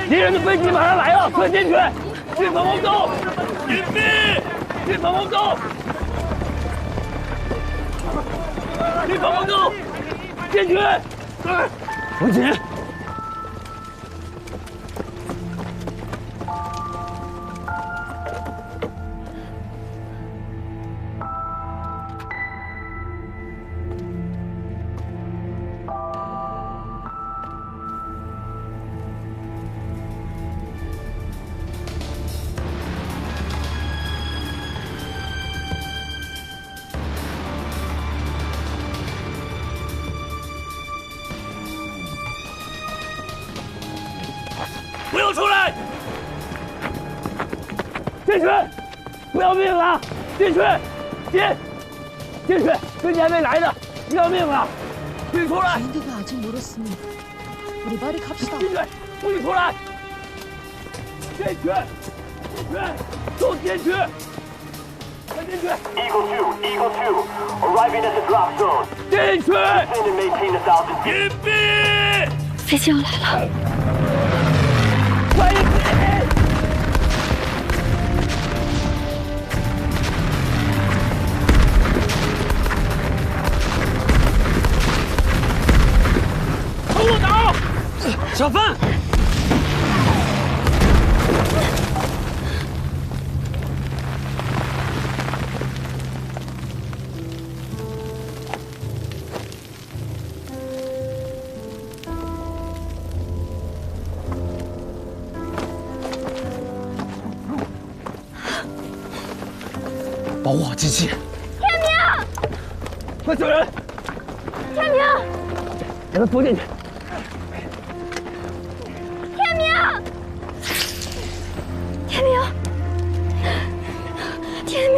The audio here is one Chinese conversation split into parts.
敌人的飞机马上来了，快进去！进防空洞！隐蔽！进防空洞！进防空洞！进去！王锦。 不要出来！进去！不要命了！进去！进去！飞机还没来呢，要命了！请出来！ 비행기가 아직 멀었으니 우리 빨리 갑시다. 进去！不许出来！进去！都进去！快进去 Eagle 2, arriving at the drop zone. 进去！ Defend and maintain this altitude. 隐蔽！飞机要来了。 快隐蔽！朝我打！小范。 保护好机器。天明，快救人！天明，给他扶进去。天明，天明，天明。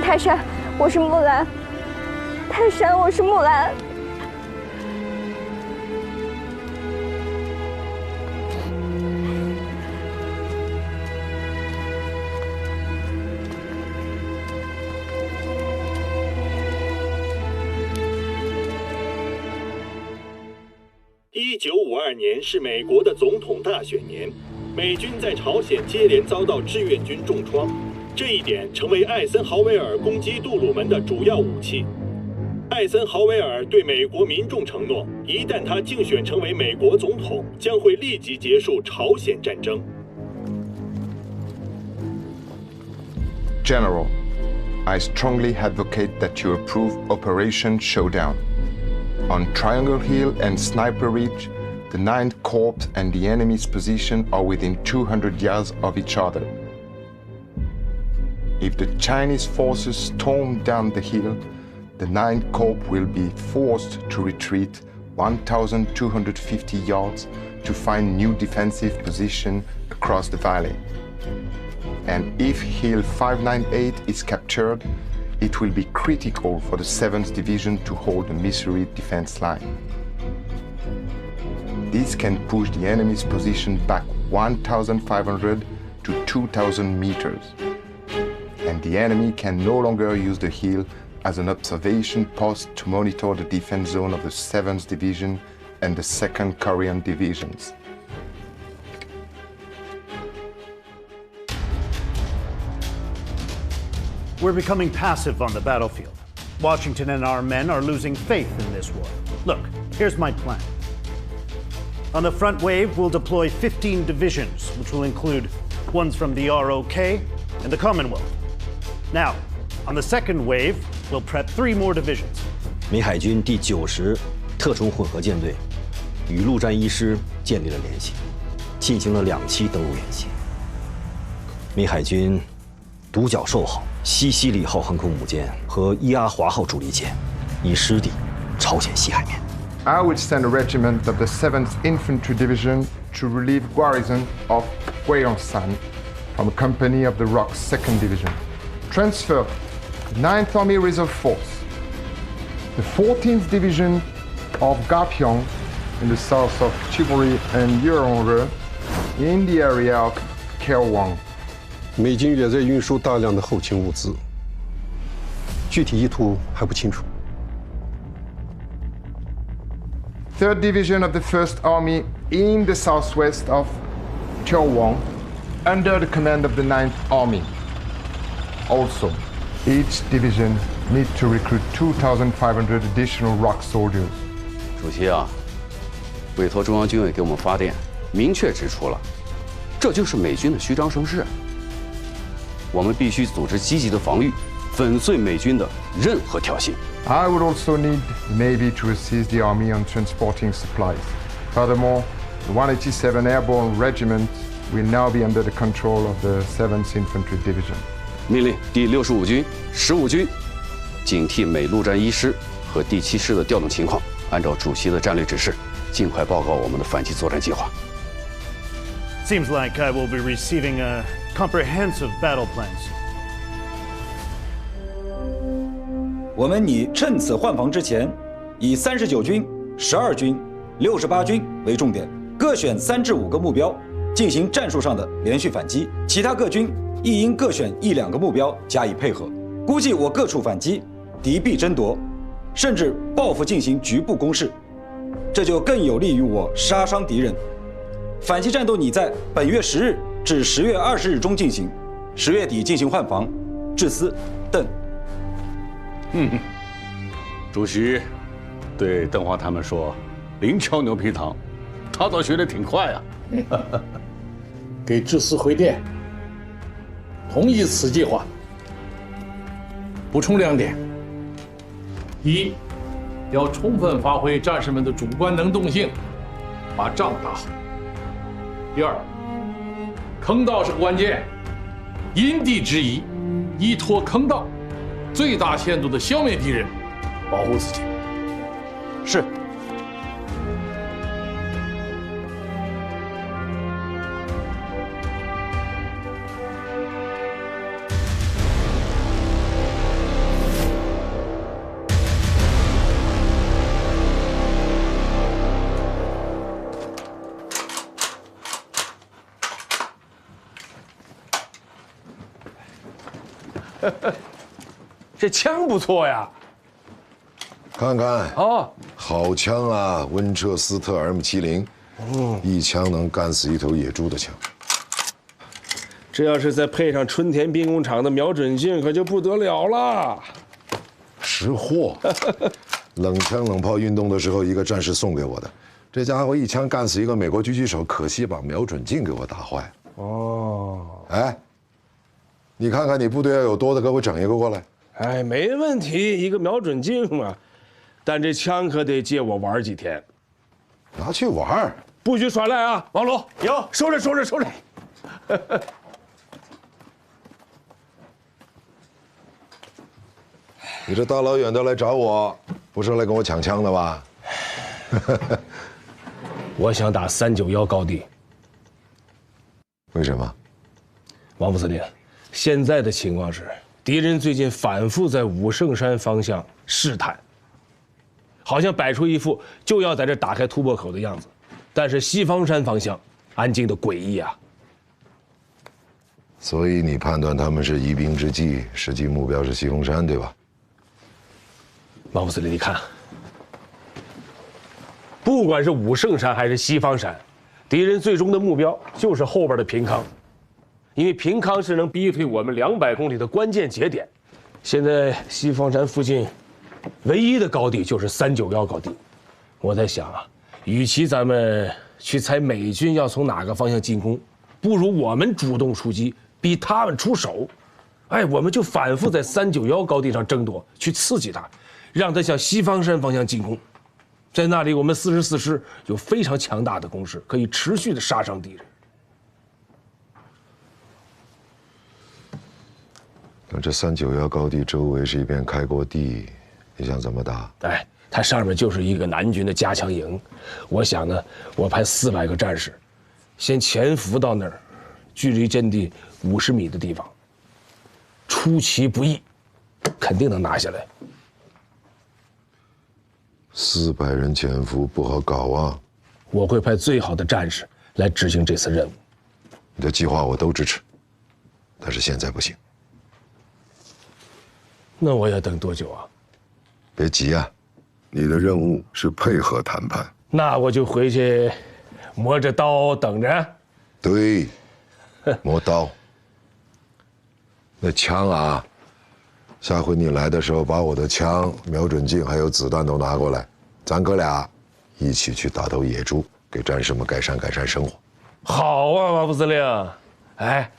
泰山，我是木兰。泰山，我是木兰。1952年是美国的总统大选年，美军在朝鲜接连遭到志愿军重创。 这一点成为艾森豪威尔攻击杜鲁门的主要武器。艾森豪威尔对美国民众承诺，一旦他竞选成为美国总统，将会立即结束朝鲜战争。General, I strongly advocate that you approve Operation Showdown. On Triangle Hill and Sniper Ridge, the 9th Corps and the enemy's position are within 200 yards of each other. If the Chinese forces storm down the hill, the 9th Corps will be forced to retreat 1,250 yards to find new defensive position across the valley. And if Hill 598 is captured, it will be critical for the 7th Division to hold the Missouri defense line. This can push the enemy's position back 1,500 to 2,000 meters. And the enemy can no longer use the hill as an observation post to monitor the defense zone of the 7th Division and the 2nd Korean Divisions. We're becoming passive on the battlefield. Washington and our men are losing faith in this war. Look, here's my plan. On the front wave, we'll deploy 15 divisions, which will include ones from the ROK and the Commonwealth. Now, on the second wave, we'll prep 3 more divisions. 美海军第90特种混合舰队与陆战一师建立了联系，进行了2期登陆演习。美海军独角兽号、西西里号航空母舰和伊阿华号主力舰以师弟朝鲜西海面。I would send a regiment of the 7th Infantry Division to relieve garrison of Gyeongsan from a company of the ROK's 2nd Division. Transfer the 9th Army Reserve Force, the 14th Division of Gapyeong in the south of Chibori and Yeonre in the area of Kaewang. 美军也在运输大量的后勤物资，具体意图还不清楚。Third Division of the First Army in the southwest of Cheolwang, under the command of the 9th Army. Also, each division needs to recruit 2,500 additional ROK soldiers. 主席啊，委托中央军委给我们发电，明确指出了，这就是美军的虚张声势。我们必须组织积极的防御，粉碎美军的任何挑衅。I would also need the Navy to assist the Army on transporting supplies. Furthermore, the 187 Airborne Regiment will now be under the control of the 7th Infantry Division. 命令第65军、15军警惕美陆战一师和第7师的调动情况，按照主席的战略指示，尽快报告我们的反击作战计划。Seems like I will be receiving a comprehensive battle plan soon. 我们拟趁此换防之前，以39军、12军、68军为重点，各选3至5个目标，进行战术上的连续反击。其他各军亦应各选1、2个目标加以配合。估计我各处反击，敌必争夺，甚至报复进行局部攻势，这就更有利于我杀伤敌人。反击战斗拟在本月10日至10月20日中进行，10月底进行换防。致司，邓。主席对邓华他们说：“零敲牛皮糖。”他倒学得挺快啊。给致司回电，同意此计划。补充2点：一，要充分发挥战士们的主观能动性，把仗打好；第二，坑道是关键，因地制宜，依托坑道，最大限度地消灭敌人，保护自己。是。这枪不错呀，看看哦，好枪啊，温彻斯特 M70，一枪能干死一头野猪的枪。这要是再配上春田兵工厂的瞄准镜，可就不得了了。识货，冷枪冷炮运动的时候，一个战士送给我的，这家伙一枪干死一个美国狙击手，可惜把瞄准镜给我打坏。哦，哎，你看看你部队要有多的，给我整一个过来。哎，没问题，一个瞄准镜嘛。但这枪可得借我玩几天。拿去玩，不许耍赖啊！王龙，有，收着，收着，收着。你这大老远的来找我，不是来跟我抢枪的吧？我想打391高地。为什么？王副司令，现在的情况是，敌人最近反复在武圣山方向试探，好像摆出一副就要在这打开突破口的样子，但是西方山方向安静的诡异啊。所以你判断他们是疑兵之计，实际目标是西峰山，对吧？王副司令，你看，不管是武圣山还是西方山，敌人最终的目标就是后边的平康，因为平康是能逼退我们200公里的关键节点。现在西方山附近唯一的高地就是391高地。我在想啊，与其咱们去猜美军要从哪个方向进攻，不如我们主动出击，逼他们出手。哎，我们就反复在391高地上争夺，去刺激他，让他向西方山方向进攻。在那里我们44师有非常强大的攻势，可以持续的杀伤敌人。那这391高地周围是一片开阔地，你想怎么打？哎，它上面就是一个南军的加强营，我想呢，我派400个战士，先潜伏到那儿，距离阵地50米的地方，出其不意，肯定能拿下来。400人潜伏不好搞啊！我会派最好的战士来执行这次任务。你的计划我都支持，但是现在不行。那我要等多久啊？别急啊，你的任务是配合谈判。那我就回去磨着刀等着。对，磨刀。那枪啊，下回你来的时候，把我的枪、瞄准镜还有子弹都拿过来，咱哥俩一起去打头野猪，给战士们改善生活。好啊，马副司令。哎，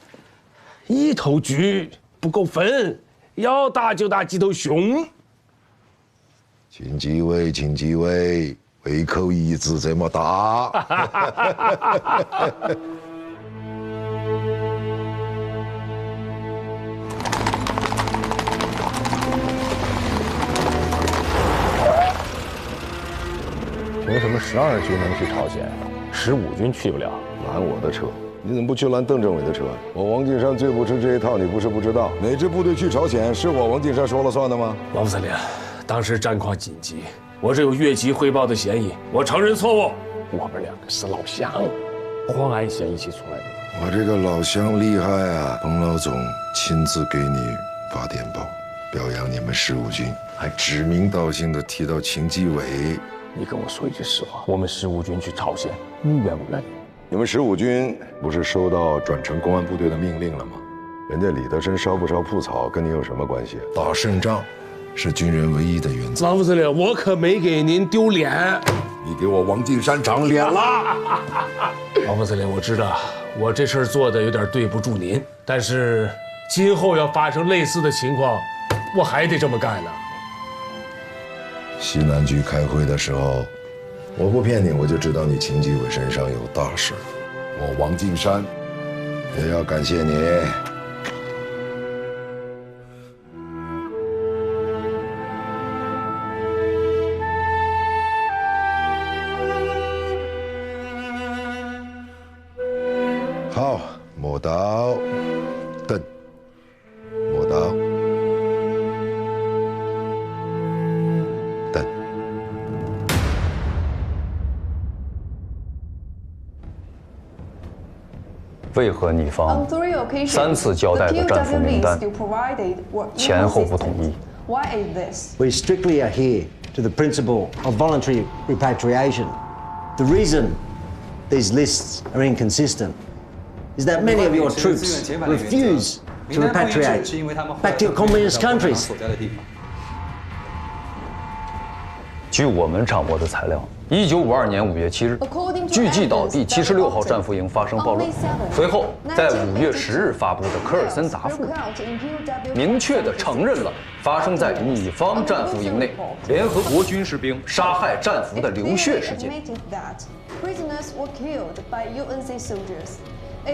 一头橘不够分，要打就打几头熊。请几位，请几位，胃口一直这么大。凭什么12军能去朝鲜，15军去不了？拦我的车，你怎么不去拦邓政委的车？我王敬山最不吃这一套，你不是不知道。哪支部队去朝鲜，是我王敬山说了算的吗？王副司令，当时战况紧急，我这有越级汇报的嫌疑，我承认错误。我们2个是老乡，黄安县一起出来的。我这个老乡厉害啊！彭老总亲自给你发电报，表扬你们15军，还指名道姓的提到秦基伟。你跟我说一句实话，我们15军去朝鲜，你愿不愿意？你们15军不是收到转成公安部队的命令了吗？人家李德生烧不烧铺草跟你有什么关系？打胜仗是军人唯一的原则。王副司令，我可没给您丢脸。你给我王敬山长脸了。王副司令，我知道我这事儿做的有点对不住您，但是今后要发生类似的情况，我还得这么干呢。西南局开会的时候，我不骗你，我就知道你秦基伟身上有大事。我王敬山也要感谢你。好，磨刀，蹬，磨刀。为何你方3次交代的战俘名单前后不统一？ We strictly adhere to the principle of voluntary repatriation. The reason these lists are inconsistent is that many of your troops refuse to repatriate back to your communist countries. 据我们掌握的材料，1952年5月7日，巨济岛第76号战俘营发生暴乱，随后在5月10日发布的科尔森答复，明确地承认了发生在你方战俘营内联合国军士兵杀害战俘的流血事件。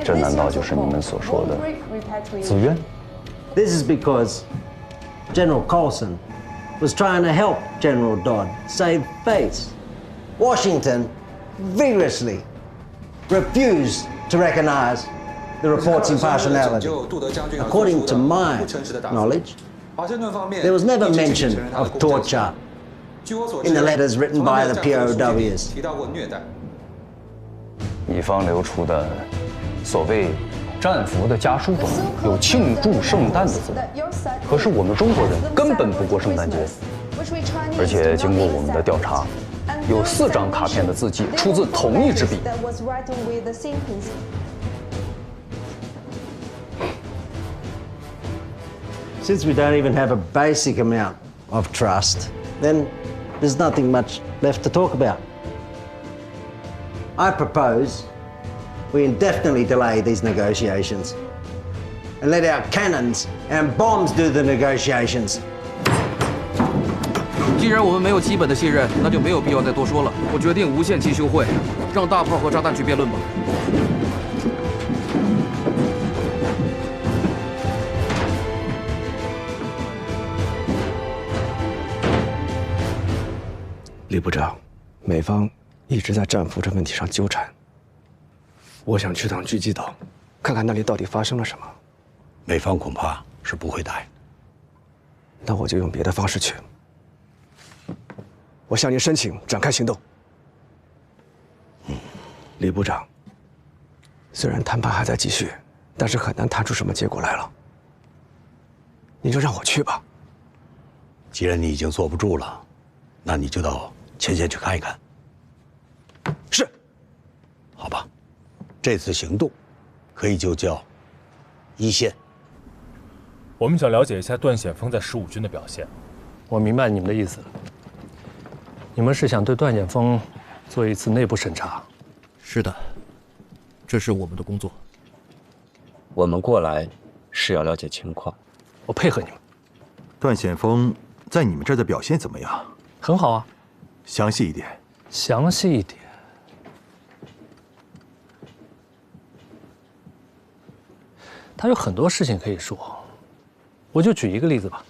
这难道就是你们所说的自愿？ This is because General Colson was trying to help General Dodd save face. Washington vigorously refused to recognize the report's impartiality. According to my knowledge, there was never mention of torture in the letters written by the POWs. 你方流出的所谓战俘的家书中有庆祝圣诞的字，可是我们中国人根本不过圣诞节，而且经过我们的调查，有4张卡片的字迹出自同一支笔。Since we don't even have a basic amount of trust, then there's nothing much left to talk about. I propose we indefinitely delay these negotiations and let our cannons and bombs do the negotiations. 既然我们没有基本的信任，那就没有必要再多说了。我决定无限期休会，让大炮和炸弹去辩论吧。李部长，美方一直在战俘这问题上纠缠。我想去趟狙击岛，看看那里到底发生了什么。美方恐怕是不会答应。那我就用别的方式去。我向您申请展开行动。李部长，虽然谈判还在继续，但是很难谈出什么结果来了。您就让我去吧。既然你已经坐不住了，那你就到前线去看一看。是。好吧，这次行动可以就叫一线。我们想了解一下段显峰在15军的表现。我明白你们的意思了。你们是想对段显峰做一次内部审查？是的，这是我们的工作。我们过来是要了解情况。我配合你们。段显峰在你们这儿的表现怎么样？很好啊。详细一点。详细一点。他有很多事情可以说，我就举一个例子吧。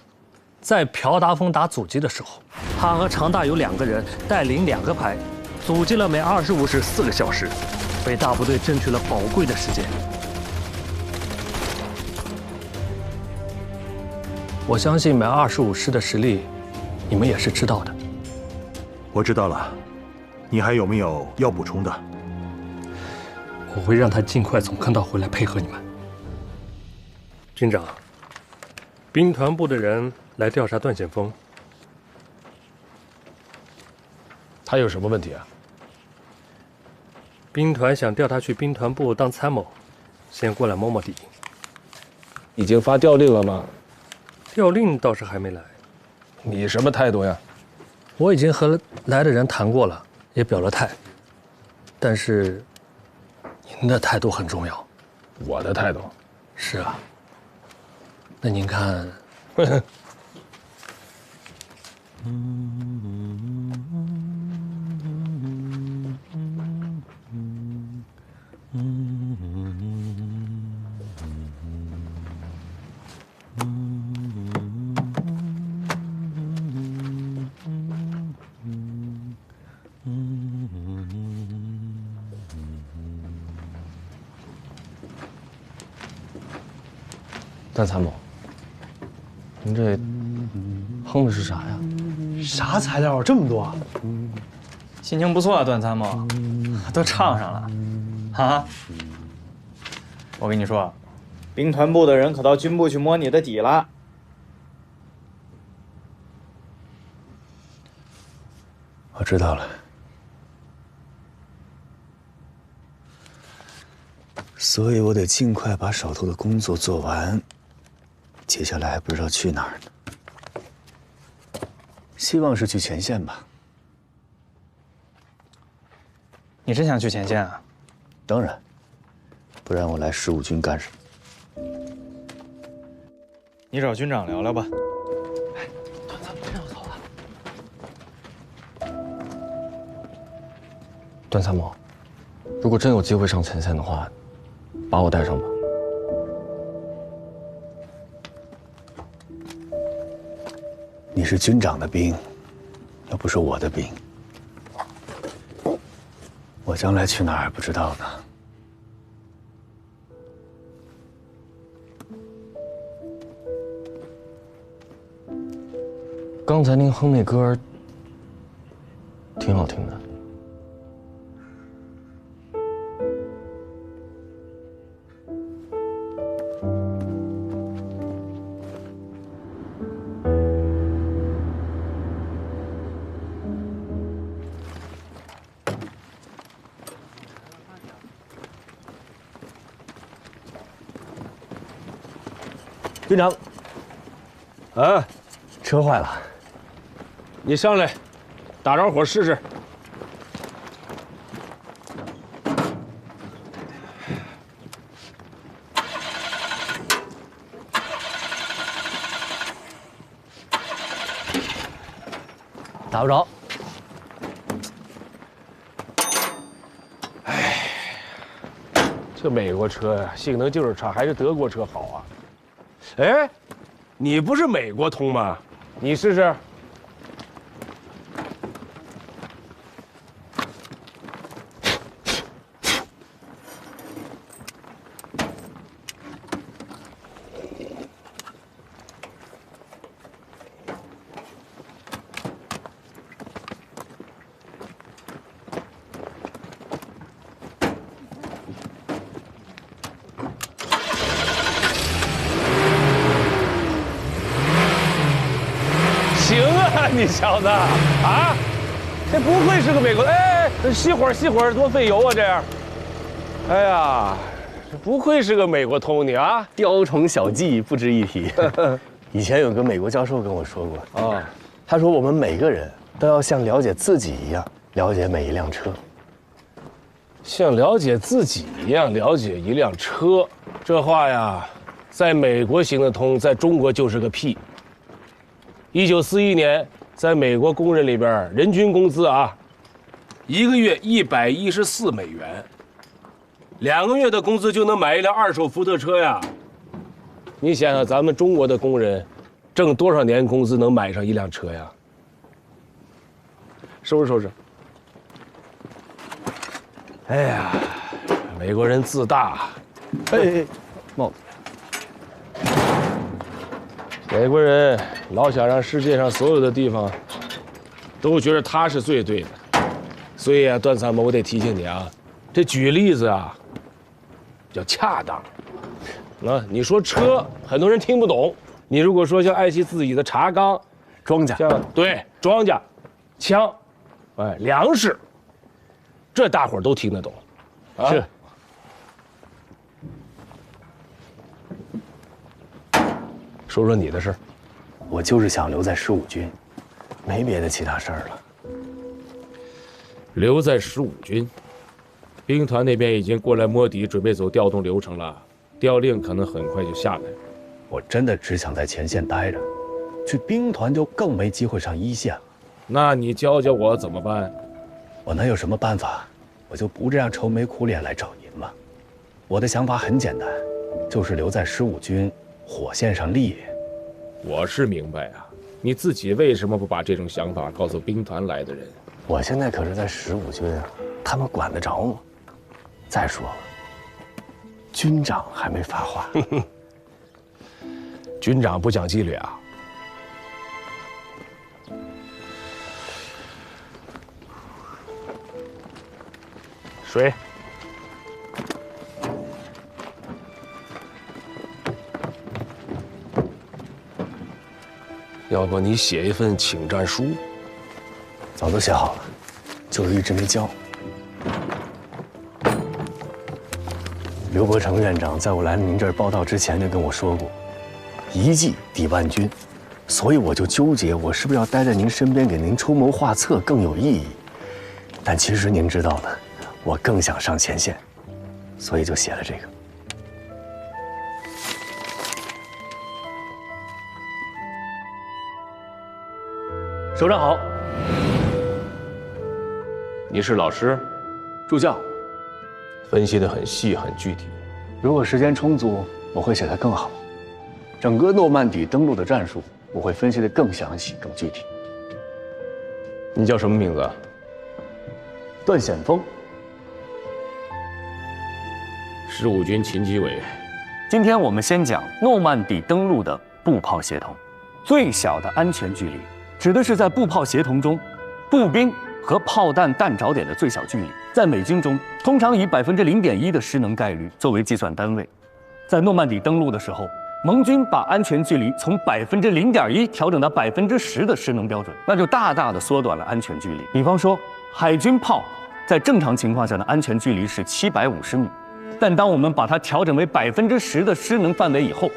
在朴达峰打阻击的时候，他和常大有2个人带领2个排，阻击了每25时4个小时，为大部队争取了宝贵的时间。我相信每25师的实力，你们也是知道的。我知道了，你还有没有要补充的？我会让他尽快从坑道回来配合你们。军长，兵团部的人来调查段显峰，他有什么问题啊？兵团想调他去兵团部当参谋，先过来摸摸底。已经发调令了吗？调令倒是还没来。你什么态度呀？我已经和来的人谈过了，也表了态。但是，您的态度很重要。我的态度？是啊。那您看，段参谋，您这哼的是啥呀？啥材料这么多？心情不错啊，段参谋，都唱上了，哈。我跟你说，兵团部的人可到军部去摸你的底了。我知道了。所以我得尽快把手头的工作做完，接下来还不知道去哪儿呢。希望是去前线吧。你真想去前线啊？当然，不然我来15军干什么？你找军长聊聊吧。段参谋真要走了。段参谋，如果真有机会上前线的话，把我带上吧。你是军长的兵，又不是我的兵，我将来去哪儿还不知道呢。刚才您哼那歌挺好听的。军长，啊，车坏了，你上来，打着火试试。打不着。这美国车呀，性能就是差，还是德国车好啊。哎，你不是美国通吗？你试试。行啊，你小子啊，这不愧是个美国。哎，熄火多费油啊，这样。哎呀，这不愧是个美国通，你啊，雕虫小技不值一提。以前有个美国教授跟我说过啊，他说我们每个人都要像了解自己一样了解每一辆车，像了解自己一样了解一辆车，这话呀，在美国行得通，在中国就是个屁。1941年，在美国工人里边，人均工资啊，1个月114美元，2个月的工资就能买一辆2手福特车呀。你想想，咱们中国的工人挣多少年工资能买上一辆车呀？收拾。哎呀，美国人自大。哎，帽子。美国人老想让世界上所有的地方都觉得他是最对的，所以啊，段参谋，我得提醒你啊，这举例子啊要恰当。啊，你说车，很多人听不懂。你如果说像爱惜自己的茶缸、庄稼，对，庄稼、枪，哎，粮食，这大伙儿都听得懂。啊、是。说说你的事儿。我就是想留在15军，没别的其他事儿了。留在15军，兵团那边已经过来摸底，准备走调动流程了，调令可能很快就下来。我真的只想在前线待着，去兵团就更没机会上一线了。那你教教我怎么办？我能有什么办法？我就不这样愁眉苦脸来找您嘛。我的想法很简单，就是留在15军火线上立。我是明白啊，你自己为什么不把这种想法告诉兵团来的人？我现在可是在15军啊，他们管得着吗？再说了，军长还没发话。军长不讲纪律啊！水。要不你写一份请战书？早都写好了，就是一直没交。刘伯承院长在我来您这儿报道之前就跟我说过，一计抵万军，所以我就纠结，我是不是要待在您身边给您出谋划策更有意义？但其实您知道的，我更想上前线，所以就写了这个。首长好，你是老师，助教，分析得很细很具体。如果时间充足，我会写得更好。整个诺曼底登陆的战术，我会分析得更详细、更具体。你叫什么名字？段显峰。15军勤机委。今天我们先讲诺曼底登陆的步炮协同。最小的安全距离，指的是在步炮协同中，步兵和炮弹弹着点的最小距离。在美军中，通常以0.1%的失能概率作为计算单位。在诺曼底登陆的时候，盟军把安全距离从0.1%调整到10%的失能标准，那就大大的缩短了安全距离。比方说，海军炮在正常情况下的安全距离是750米，但当我们把它调整为10%的失能范围以后，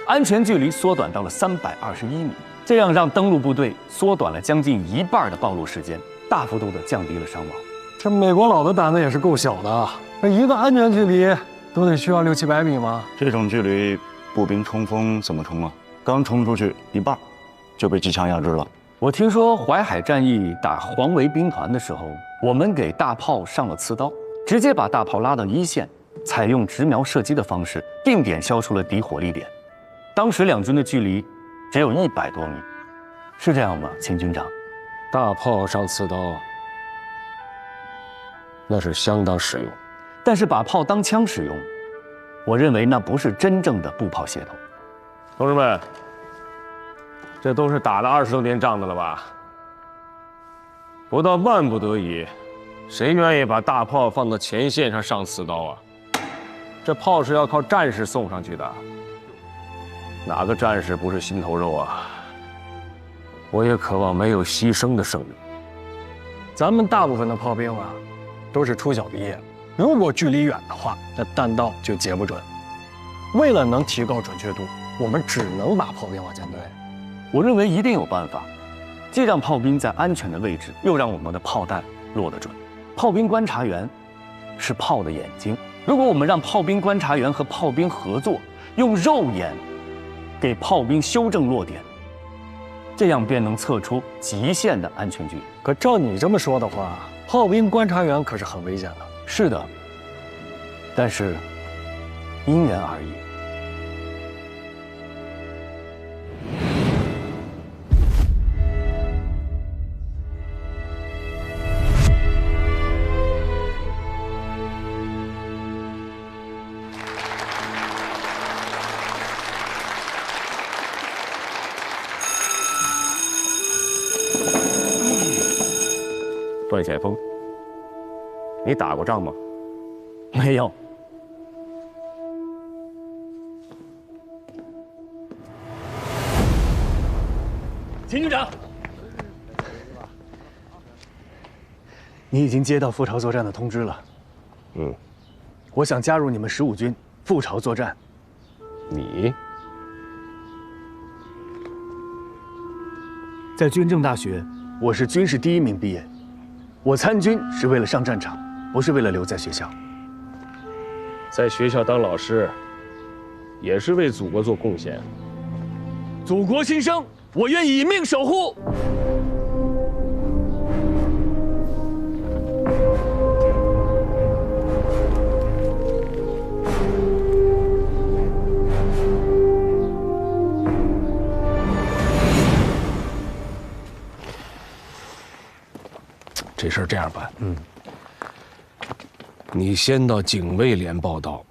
安全距离缩短到了321米，这样让登陆部队缩短了将近1半的暴露时间，大幅度的降低了伤亡。这美国佬的胆子也是够小的，那一个安全距离都得需要600-700米吗？这种距离，步兵冲锋怎么冲啊？刚冲出去一半，就被机枪压制了。我听说淮海战役打黄维兵团的时候，我们给大炮上了刺刀，直接把大炮拉到一线，采用直瞄射击的方式，定点消除了敌火力点。当时两军的距离只有100多米，是这样吗，秦军长？大炮上刺刀，那是相当实用。但是把炮当枪使用，我认为那不是真正的步炮协同。同志们，这都是打了20多年仗的了吧？不到万不得已，谁愿意把大炮放到前线上上刺刀啊？这炮是要靠战士送上去的，哪个战士不是心头肉啊？我也渴望没有牺牲的胜利。咱们大部分的炮兵啊，都是初小毕业，如果距离远的话，那弹道就截不准。为了能提高准确度，我们只能把炮兵往前推。我认为一定有办法，既让炮兵在安全的位置，又让我们的炮弹落得准。炮兵观察员是炮的眼睛，如果我们让炮兵观察员和炮兵合作，用肉眼给炮兵修正落点，这样便能测出极限的安全距离。可照你这么说的话，炮兵观察员可是很危险的。是的，但是因人而异。段显峰，你打过仗吗？没有。秦军长，你已经接到赴朝作战的通知了。我想加入你们15军赴朝作战。你在军政大学，我是军事第1名毕业。我参军是为了上战场，不是为了留在学校。在学校当老师，也是为祖国做贡献。祖国新生，我愿以命守护。这事儿这样办，你先到警卫连报道，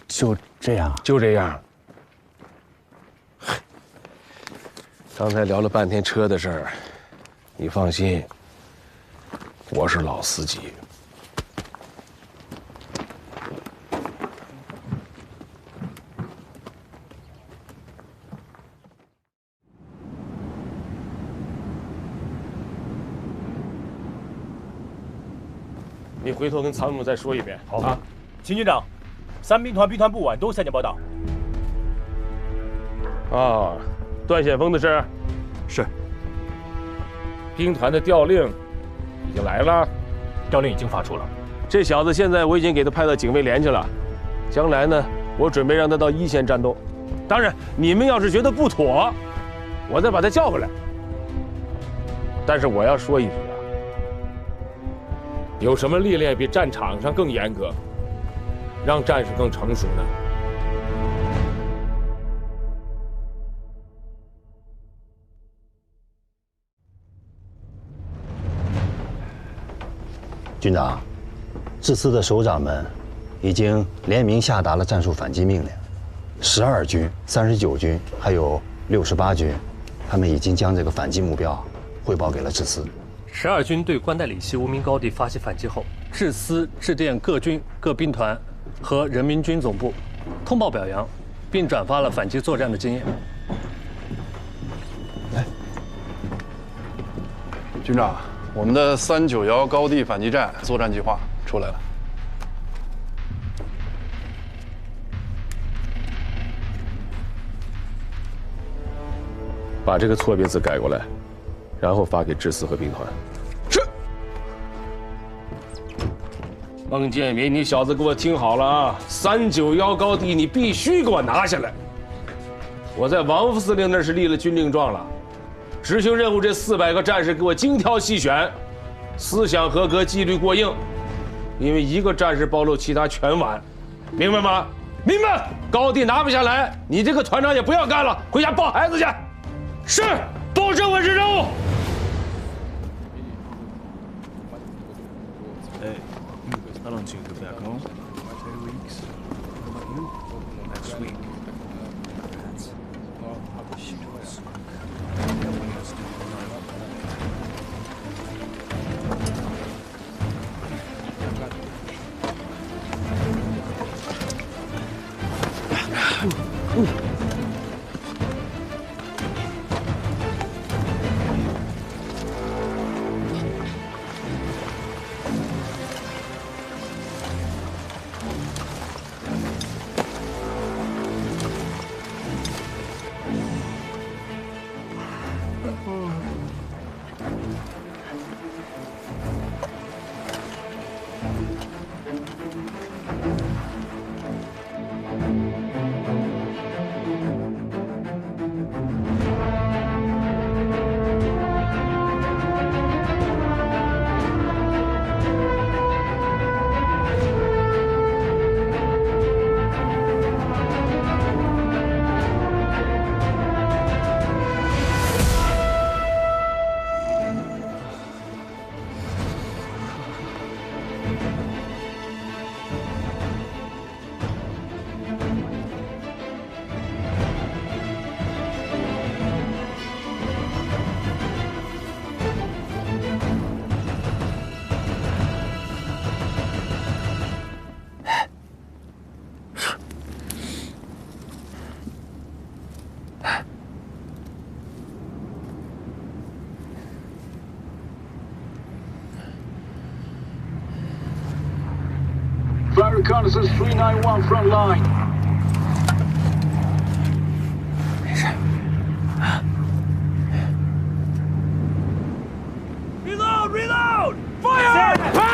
就这样，就这样。刚才聊了半天车的事儿，你放心，我是老司机。你回头跟参谋再说一遍。好啊，秦军长，3兵团、兵团部晚都下见报道。啊，段显峰的事是。兵团的调令已经来了，调令已经发出了。这小子现在我已经给他派到警卫连去了，将来呢，我准备让他到1线战斗。当然，你们要是觉得不妥，我再把他叫回来。但是我要说一句啊，有什么历练比战场上更严格，让战士更成熟呢？军长，致司的首长们已经联名下达了战术反击命令。12军、39军还有68军，他们已经将这个反击目标汇报给了致司。12军对关代理系无名高地发起反击后，致司致电各军、各兵团和人民军总部，通报表扬，并转发了反击作战的经验。军长，我们的391高地反击战作战计划出来了。把这个错别字改过来，然后发给致司和兵团。是。孟建民，你小子给我听好了啊！391高地你必须给我拿下来。我在王副司令那是立了军令状了，执行任务这400个战士给我精挑细选，思想合格，纪律过硬。因为一个战士暴露，其他全完，明白吗？明白。高地拿不下来，你这个团长也不要干了，回家抱孩子去。是，保证完成任务。How long till you go back home? 2 weeks. What about you? Next week. Fire reconnaissance 391 front line. Reload! Reload! Fire! Fire!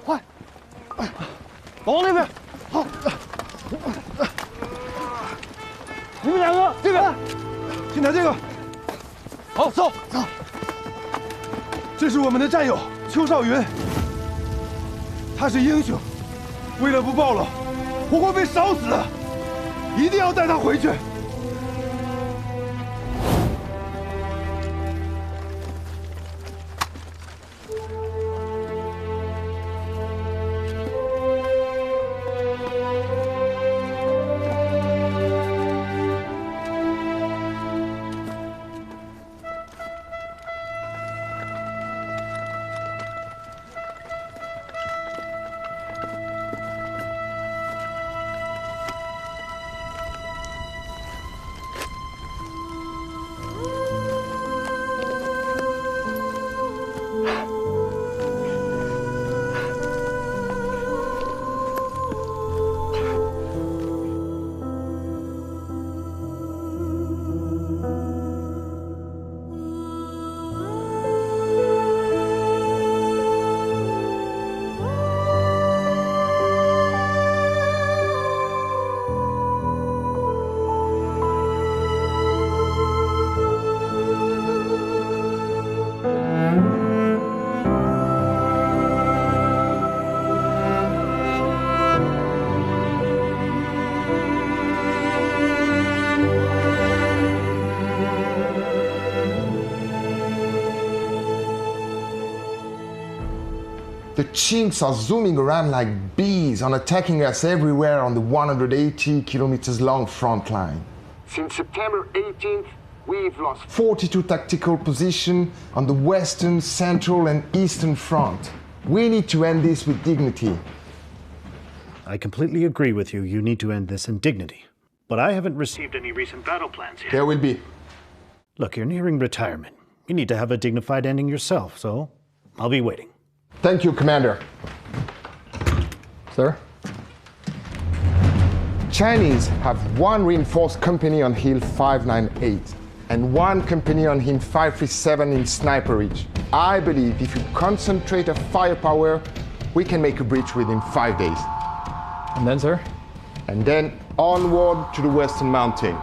快！往那边，好。你们两个这个，先拿这个。好，走走。这是我们的战友邱少云，他是英雄，为了不暴露，活活被烧死了，一定要带他回去。 The Chinks are zooming around like bees and attacking us everywhere on the 180 kilometers long front line. Since September 18th, we've lost 42 tactical positions on the western, central, and eastern front. We need to end this with dignity. I completely agree with you. You need to end this in dignity. But I haven't received any recent battle plans yet. There will be. Look, you're nearing retirement. You need to have a dignified ending yourself, so I'll be waiting. Thank you, Commander. Sir? Chinese have one reinforced company on Hill 598 and one company on Hill 537 in Sniper Ridge. I believe if you concentrate our firepower, we can make a breach within 5 days. And then, sir? And then onward to the Western Mountain.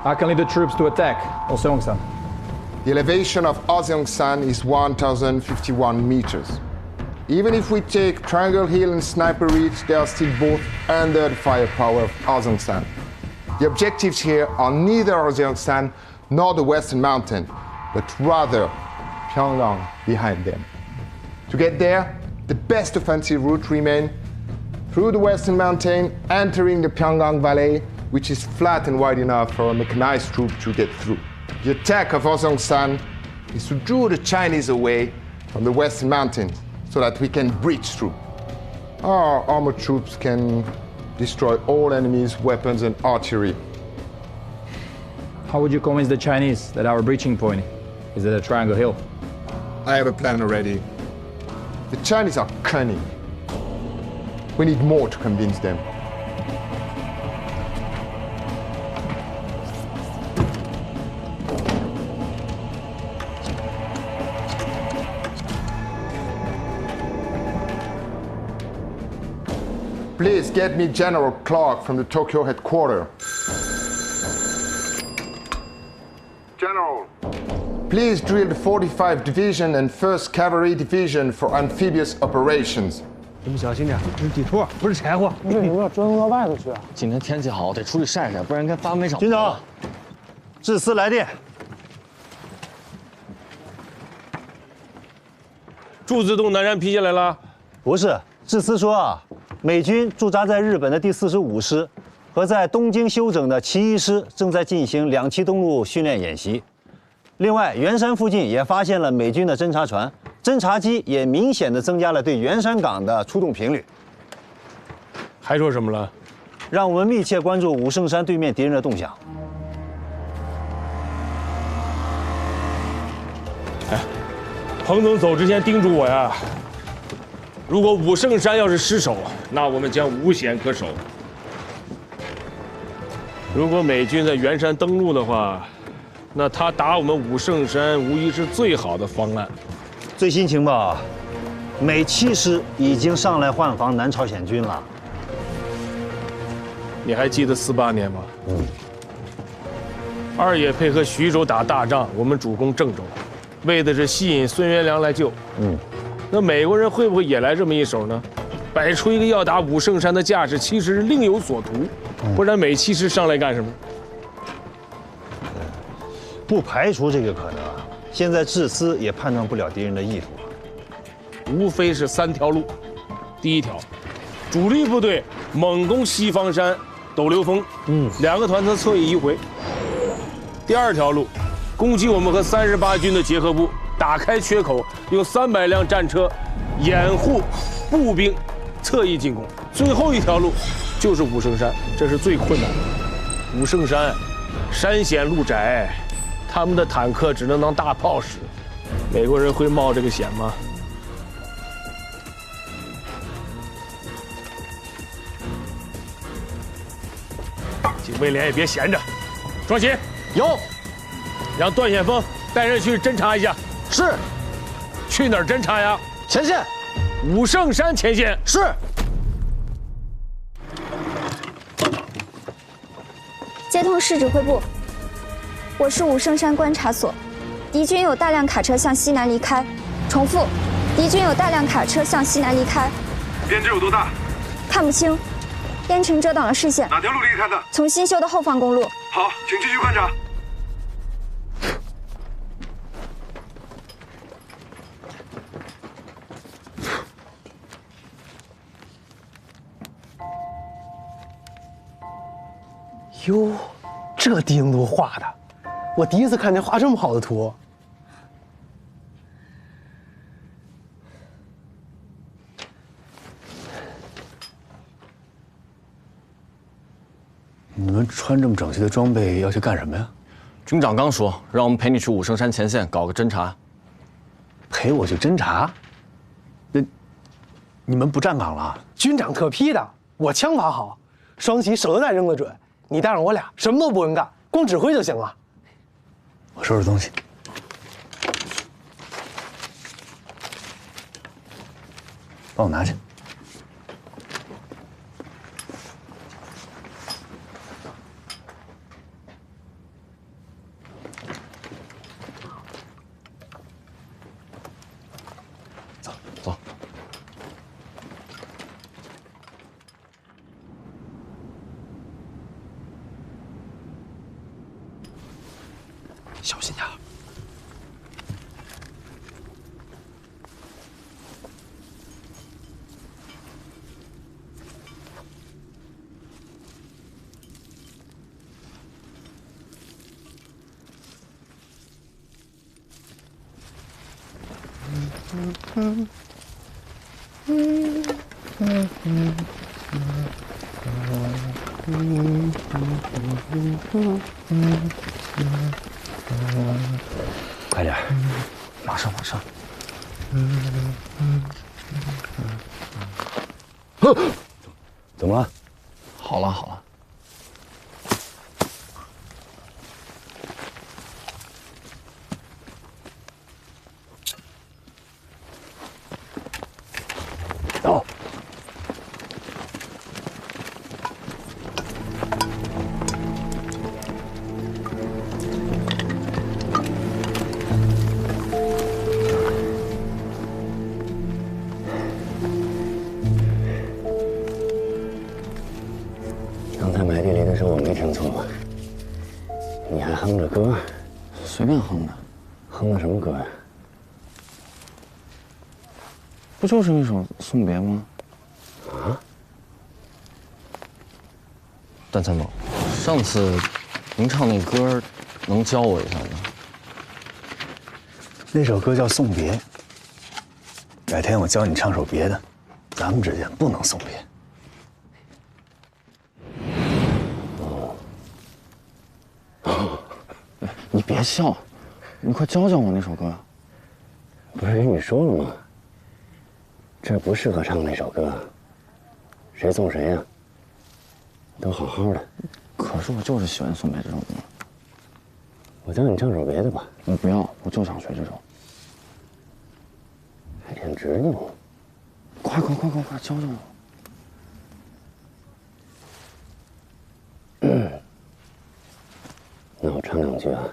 I can lead the troops to attack Oseongsan. The elevation of Oseongsan is 1,051 meters. Even if we take Triangle Hill and Sniper Ridge, they are still both under the firepower of Oseongsan. The objectives here are neither Oseongsan nor the Western Mountain, but rather Pyongyang behind them. To get there, the best offensive route remains through the Western Mountain, entering the Pyongyang Valley, which is flat and wide enough for a mechanized troop to get through. The attack of Oseongsan is to draw the Chinese away from the Western Mountains so that we can breach through. Our armored troops can destroy all enemies' weapons and artillery. How would you convince the Chinese that our breaching point is at a Triangle Hill? I have a plan already. The Chinese are cunning. We need more to convince them. Please get me General Clark from the Tokyo headquarters. General. Please drill the 45 Division and 1st Cavalry Division for amphibious operations. 你们小心点，这是地图，不是柴火。为什么要专门到外头去啊？今天天气好，得出去晒晒，不然跟发霉场。军长，致司来电。驻自动南山批下来了？不是，致司说啊，美军驻扎在日本的第45师和在东京休整的其一师正在进行2栖登陆训练演习。另外，圆山附近也发现了美军的侦察船。 侦察机也明显的增加了对圆山港的出动频率。还说什么了？让我们密切关注武圣山对面敌人的动向。哎，彭总走之前叮嘱我呀，如果武圣山要是失守，那我们将无险可守。如果美军在圆山登陆的话，那他打我们武圣山无疑是最好的方案。 最新情报，美7师已经上来换防南朝鲜军了。你还记得48年吗？二爷配合徐州打大仗，我们主攻郑州，为的是吸引孙元良来救。那美国人会不会也来这么一手呢？摆出一个要打武圣山的架势，其实是另有所图，不然美7师上来干什么？不排除这个可能。现在智司也判断不了敌人的意图。无非是3条路。第一条，主力部队猛攻西方山、斗留峰，2个团侧侧翼迂回。第二条路，攻击我们和38军的结合部，打开缺口，用300辆战车掩护步兵侧翼进攻。最后一条路就是武圣山，这是最困难的。武圣山山险路窄，他们的坦克只能当大炮使，美国人会冒这个险吗？警卫连也别闲着，装勤。有，让段显峰带人去侦查一下。是。去哪儿侦查呀？前线。武圣山前线。是。接通市指挥部，我是武圣山观察所，敌军有大量卡车向西南离开。重复，敌军有大量卡车向西南离开。编制有多大？看不清，烟尘遮挡了视线。哪条路离开的？从新修的后方公路。好，请继续观察。哟，这地形图画的，我第一次看见画这么好的图。你们穿这么整齐的装备要去干什么呀？军长刚说让我们陪你去武圣山前线搞个侦查。陪我去侦查？那你们不站岗了？军长特批的，我枪法好，双旗手榴弹扔得准。你带上我俩，什么都不用干，光指挥就行了。我收拾东西。帮我拿去。走走。小心点。快点，马上马上。怎么了？好了好了。走。刚才埋地雷的时候我没听错吧？你还哼着歌？随便哼的。哼的什么歌呀？不就是一首送别吗？啊？段参谋，上次您唱那歌，能教我一下吗？那首歌叫《送别》，改天我教你唱首别的，咱们之间不能送别。你别笑，你快教教我那首歌。不是跟你说了吗？这不适合唱那首歌，谁送谁呀？都好好的。可是我就是喜欢送别这首歌。我教你唱首别的吧。我不要，我就想学这首。还挺执拗。快，教教我。那我唱两句啊。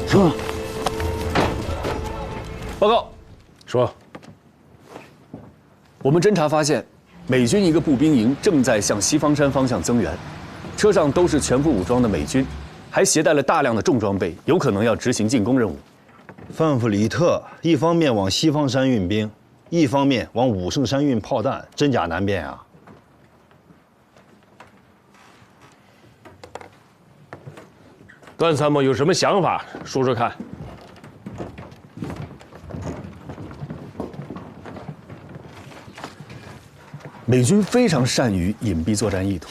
说，报告，说，我们侦查发现，美军一个步兵营正在向西方山方向增援，车上都是全副武装的美军，还携带了大量的重装备，有可能要执行进攻任务。范弗里特一方面往西方山运兵，一方面往武圣山运炮弹，真假难辨啊！段参谋有什么想法，说说看。美军非常善于隐蔽作战意图。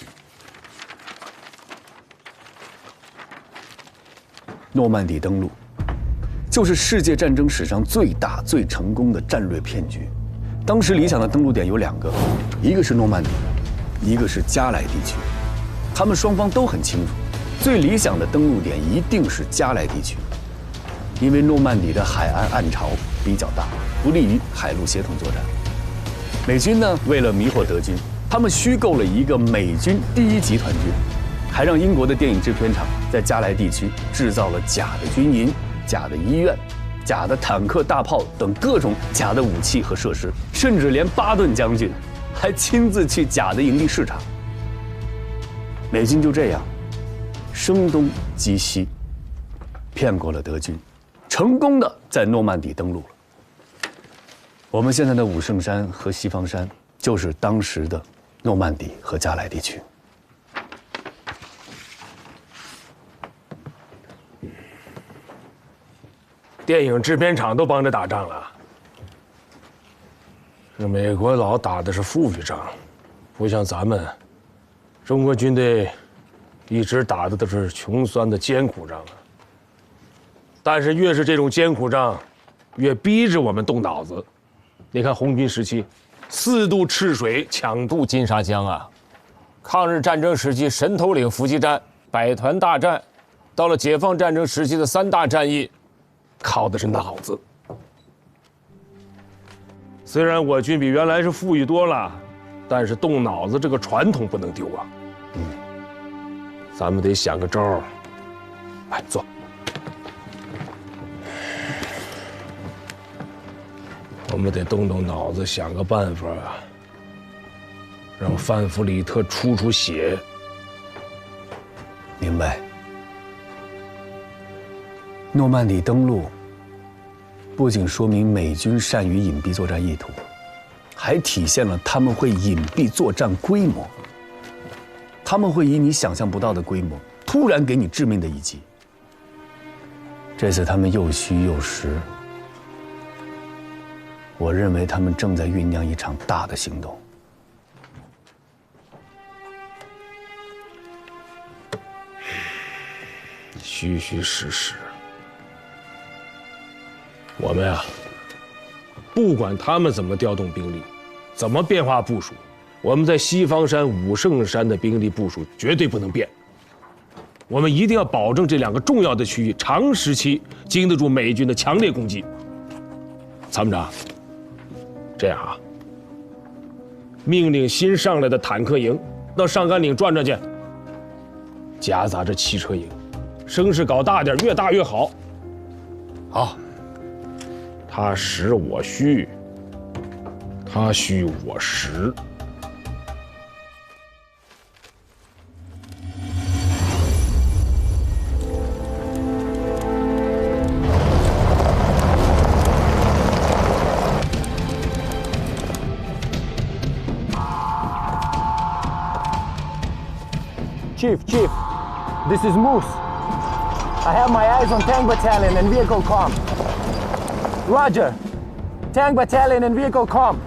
诺曼底登陆，就是世界战争史上最大、最成功的战略骗局。当时理想的登陆点有2个，一个是诺曼底，一个是加莱地区。他们双方都很清楚，最理想的登陆点一定是加莱地区，因为诺曼底的海岸岸潮比较大，不利于海陆协同作战。美军呢，为了迷惑德军，他们虚构了一个美军第1集团军，还让英国的电影制片厂在加莱地区制造了假的军营、假的医院、假的坦克、大炮等各种假的武器和设施，甚至连巴顿将军还亲自去假的营地视察。美军就这样声东击西，骗过了德军，成功的在诺曼底登陆了。我们现在的武圣山和西方山就是当时的诺曼底和加莱地区。电影制片厂都帮着打仗了，这美国佬打的是富裕仗，不像咱们中国军队一直打的都是穷酸的艰苦仗啊。但是越是这种艰苦仗，越逼着我们动脑子。你看红军时期，4渡赤水，抢渡金沙江啊；抗日战争时期神头岭伏击战、百团大战，到了解放战争时期的3大战役，靠的是脑子。虽然我军比原来是富裕多了，但是动脑子这个传统不能丢啊。咱们得想个招儿。来，坐。我们得动动脑子，想个办法，让范弗里特出血。明白。诺曼底登陆不仅说明美军善于隐蔽作战意图，还体现了他们会隐蔽作战规模。他们会以你想象不到的规模，突然给你致命的一击。这次他们又虚又实。我认为他们正在酝酿一场大的行动。虚虚实实，我们呀，不管他们怎么调动兵力，怎么变化部署，我们在西方山、武圣山的兵力部署绝对不能变。我们一定要保证这2个重要的区域长时期经得住美军的强烈攻击。参谋长。这样啊，命令新上来的坦克营到上甘岭转转去，夹杂着汽车营，声势搞大点，越大越好。好，他实我虚，他虚我实。Chief, this is Moose. I have my eyes on Tank Battalion and vehicle comm. Roger. Tank Battalion and vehicle comm.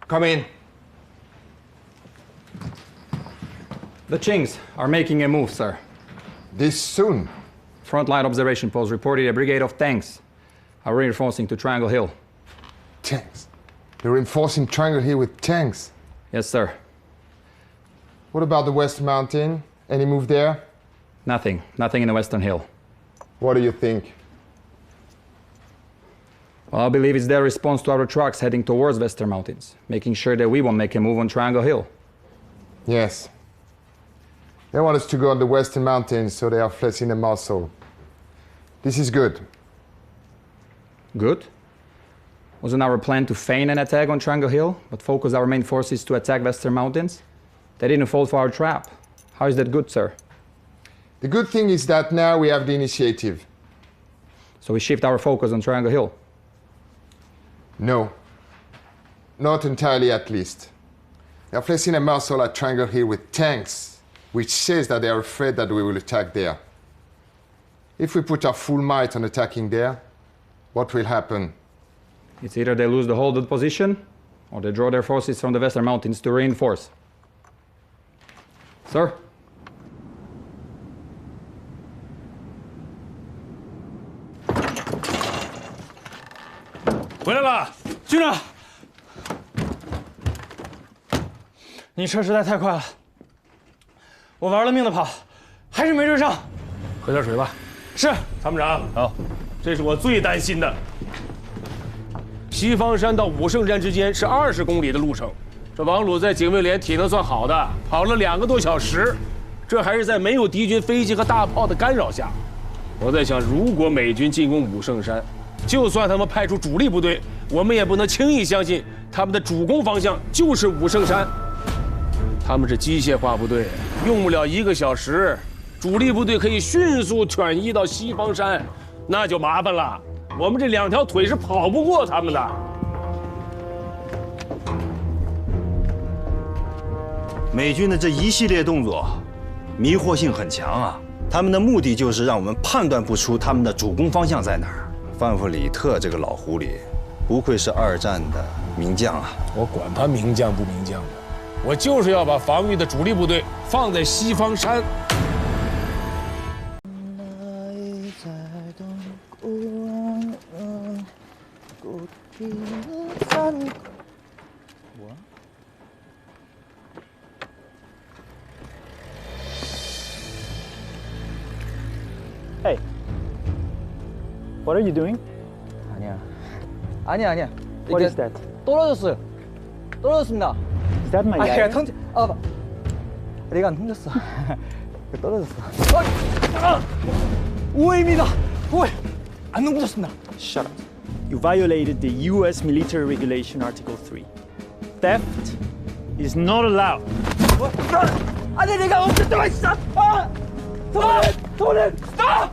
Come in. The Chinks are making a move, sir. This soon? Frontline observation post reported a brigade of tanks are reinforcing to Triangle Hill. Tanks? You're reinforcing Triangle Hill with tanks? Yes, sir. What about the West Mountain? Any move there? Nothing. Nothing in the Western Hill. What do you think? Well, I believe it's their response to our trucks heading towards Western Mountains, making sure that we won't make a move on Triangle Hill. Yes. They want us to go on the Western Mountains, so they are flexing a muscle. This is good. Good? Wasn't our plan to feign an attack on Triangle Hill, but focus our main forces to attack Western Mountains? They didn't fall for our trap. How is that good, sir? The good thing is that now we have the initiative. So we shift our focus on Triangle Hill? No. Not entirely, at least. They are flexing a muscle at Triangle Hill with tanks, which says that they are afraid that we will attack there. If we put our full might on attacking there, what will happen? It's either they lose the hold of the position, or they draw their forces from the Western Mountains to reinforce. Sir?回来了，军长。你车实在太快了，我玩了命的跑，还是没追上。喝点水吧。是，参谋长。好，这是我最担心的。西方山到武圣山之间是20公里的路程，这王鲁在警卫连体能算好的，跑了2个多小时，这还是在没有敌军飞机和大炮的干扰下。我在想，如果美军进攻武圣山，就算他们派出主力部队，我们也不能轻易相信他们的主攻方向就是武圣山。他们是机械化部队，用不了1个小时，主力部队可以迅速转移到西方山，那就麻烦了。我们这2条腿是跑不过他们的。美军的这一系列动作，迷惑性很强啊！他们的目的就是让我们判断不出他们的主攻方向在哪儿。范弗里特这个老狐狸，不愧是2战的名将啊！我管他名将不名将的，我就是要把防御的主力部队放在西方山。Hey, what are you doing? 아니야. What is that? 떨어졌어요. 떨어졌습니다. Is that my 야, leg? 내가 안 던졌어. 떨어졌어. 오해입니다. 오해. 안 넘겨졌습니다. Shut up. You violated the U.S. military regulation Article 3. Theft is not allowed. 아니 내가 언제 들어 있어? 손은 stop!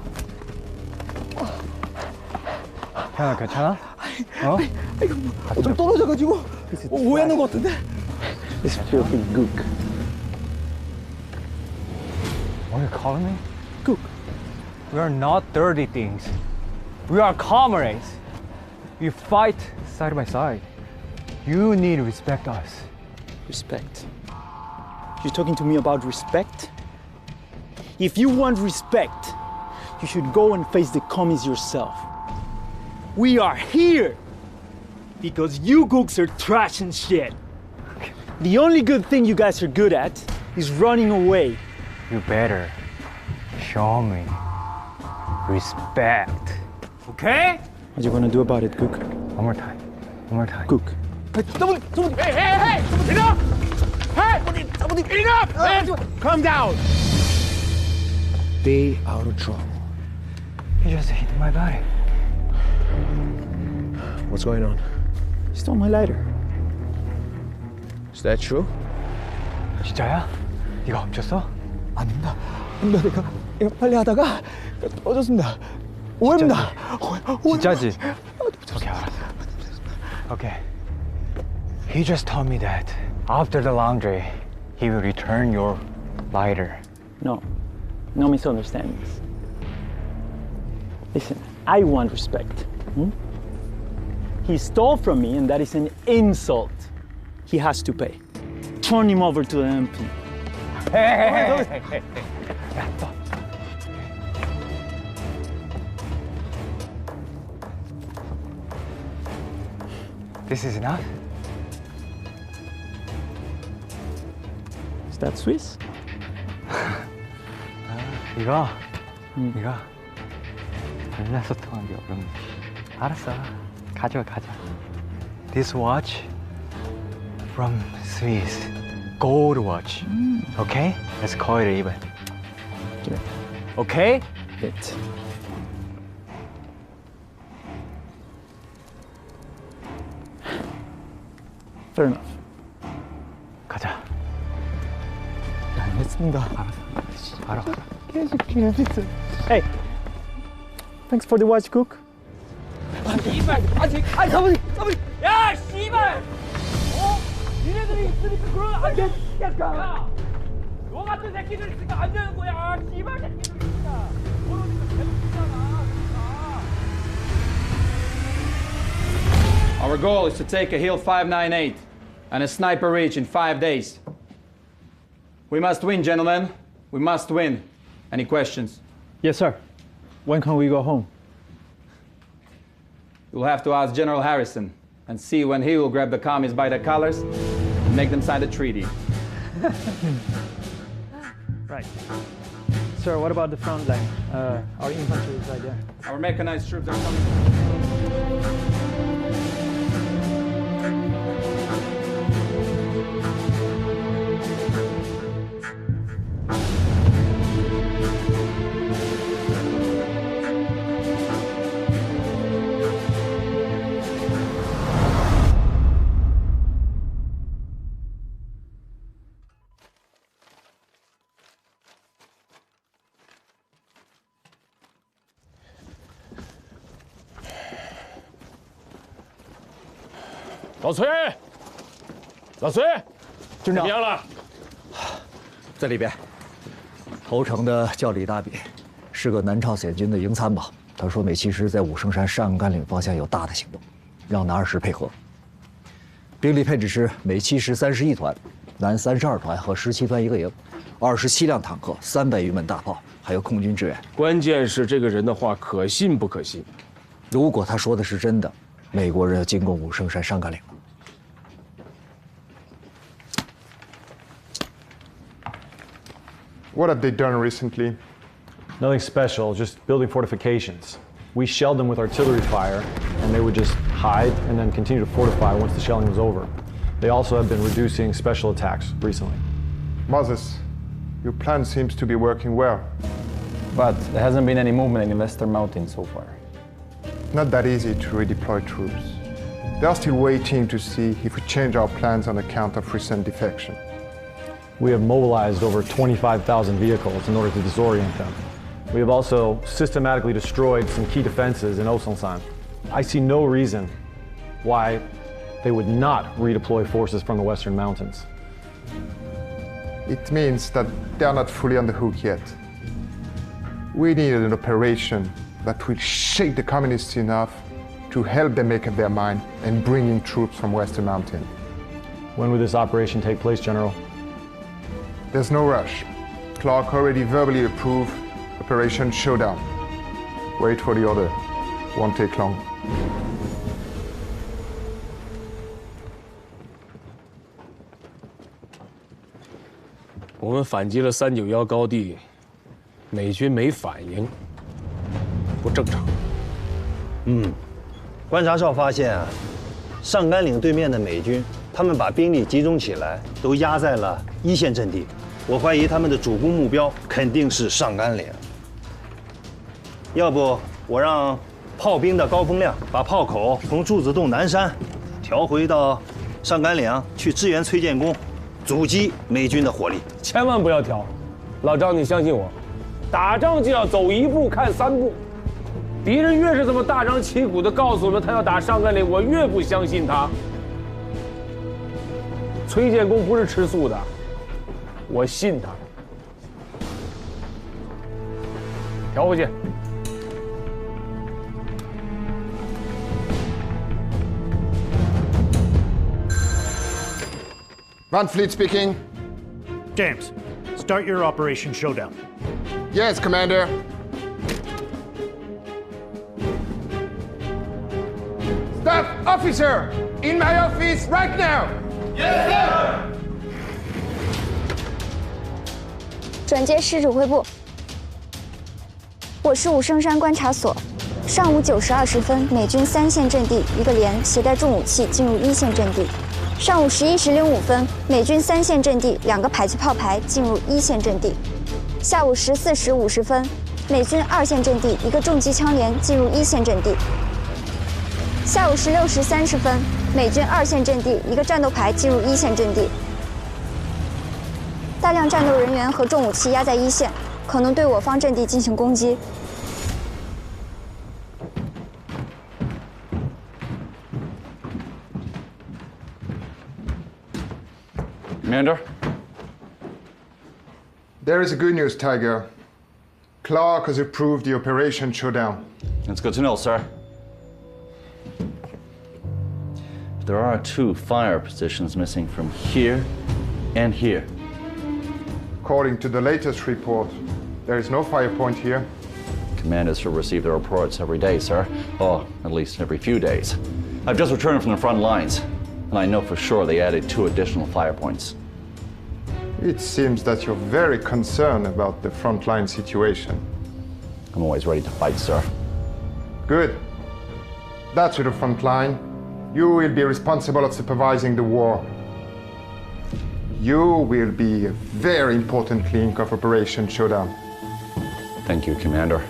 괜찮아? 이거 좀 떨어져가지고 오해하는 것 같은데? This filthy gook. What are you calling me? Gook. We are not dirty things. We are comrades. We fight side by side. You need to respect us. Respect? You're talking to me about respect? If you want respect, you should go and face the commies yourself. We are here because you gooks are trash and shit. The only good thing you guys are good at is running away. You better show me respect. Okay? What you gonna do about it, Gook? One more time. One more time. Gook. somebody, Hey! Enough! Hey! Somebody, enough! Calm down. Stay out of trouble. He just hit my body. What's going on? He stole my lighter. Is that true? 진짜야? 네가 훔쳤어? 아닙니다. 내가 빨리 하다가 떨어졌습니다. 오해입니다. 진짜지? Okay, 알았어. Okay. He just told me that after the laundry, he will return your lighter. No misunderstandings. Listen, I want respect. He stole from me, and that is an insult. He has to pay. Turn him over to the MP. Hey. This is enough? Is that Swiss? 이거 의사소통하기 어렵네. 알았어. 가져가. This watch from Swiss. Gold watch. Okay? Let's call it even. Okay? It. Fair enough. 가자. 알겠습니다. 알아. Hey, thanks for the watch, cook. 씨발 아직 사모님 야 씨발 니네들이 있으니까 그러면 안 돼. 야, 너 같은 새끼들 있으니까 안 되는 거야. 씨발 새끼들 있으니까. 그러니까 재밌잖아. Our goal is to take a Hill 598 and a Sniper Ridge in 5 days. We must win, gentlemen. We must win. Any questions? Yes, sir. When can we go home? You'll have to ask General Harrison and see when he will grab the commies by the collars and make them sign the treaty. Right. Sir, what about the front line? Our infantry is right there. Our mechanized troops are coming.老崔，怎么样了？在里边。投诚的叫李大炳，是个南朝鲜军的营参谋。他说美其实在武圣山上甘岭方向有大的行动，让南20配合。兵力配置是美70 31团，南32团和17团一个营，27辆坦克，300余门大炮，还有空军支援。关键是这个人的话可信不可信？如果他说的是真的，美国人要进攻武圣山上甘岭了。 What have they done recently? Nothing special, just building fortifications. We shelled them with artillery fire, and they would just hide and then continue to fortify once the shelling was over. They also have been reducing special attacks recently. Moses, your plan seems to be working well. But there hasn't been any movement in the Western Mountains so far. Not that easy to redeploy troops. They are still waiting to see if we change our plans on account of recent defection. We have mobilized over 25,000 vehicles in order to disorient them. We have also systematically destroyed some key defenses in Osongsan. I see no reason why they would not redeploy forces from the Western Mountains. It means that they are not fully on the hook yet. We needed an operation that will shake the communists enough to help them make up their mind and bring in troops from Western Mountain. When will this operation take place, General? There's no rush. Clark already verbally approved Operation Showdown. Wait for the order. Won't take long. 我们反击了391高地，美军没反应，不正常。观察哨发现啊，上甘岭对面的美军，他们把兵力集中起来，都压在了一线阵地。我怀疑他们的主攻目标肯定是上甘岭。要不我让炮兵的高风亮把炮口从柱子洞南山调回到上甘岭去支援崔建功，阻击美军的火力。千万不要调，老张，你相信我，打仗就要走一步看3步。敌人越是这么大张旗鼓地告诉我们他要打上甘岭，我越不相信他。崔建功不是吃素的，我信他。调回去。 Van Fleet speaking. James, start your Operation Showdown. Yes, Commander. Staff officer, in my office right now. Yes, sir. 转接师指挥部，我是武圣山观察所。上午9时20分，美军3线阵地一个连携带重武器进入1线阵地。上午11时05分，美军3线阵地2个迫击炮排进入1线阵地。下午14时50分，美军2线阵地一个重机枪连进入1线阵地。下午16时30分，美军2线阵地一个战斗排进入1线阵地。大量战斗人员和重武器压在1线，可能对我方阵地进行攻击。 Commander? There is a good news, Tiger. Clark has approved the Operation Showdown. That's good to know, sir. There are 2 fire positions missing from here and here. According to the latest report, there is no fire point here. Commanders will receive the reports every day, sir. Or at least every few days. I've just returned from the front lines, and I know for sure they added 2 additional fire points. It seems that you're very concerned about the frontline situation. I'm always ready to fight, sir. Good. That's to the front line. You will be responsible of supervising the war. You will be a very important link of Operation Showdown. Thank you, Commander.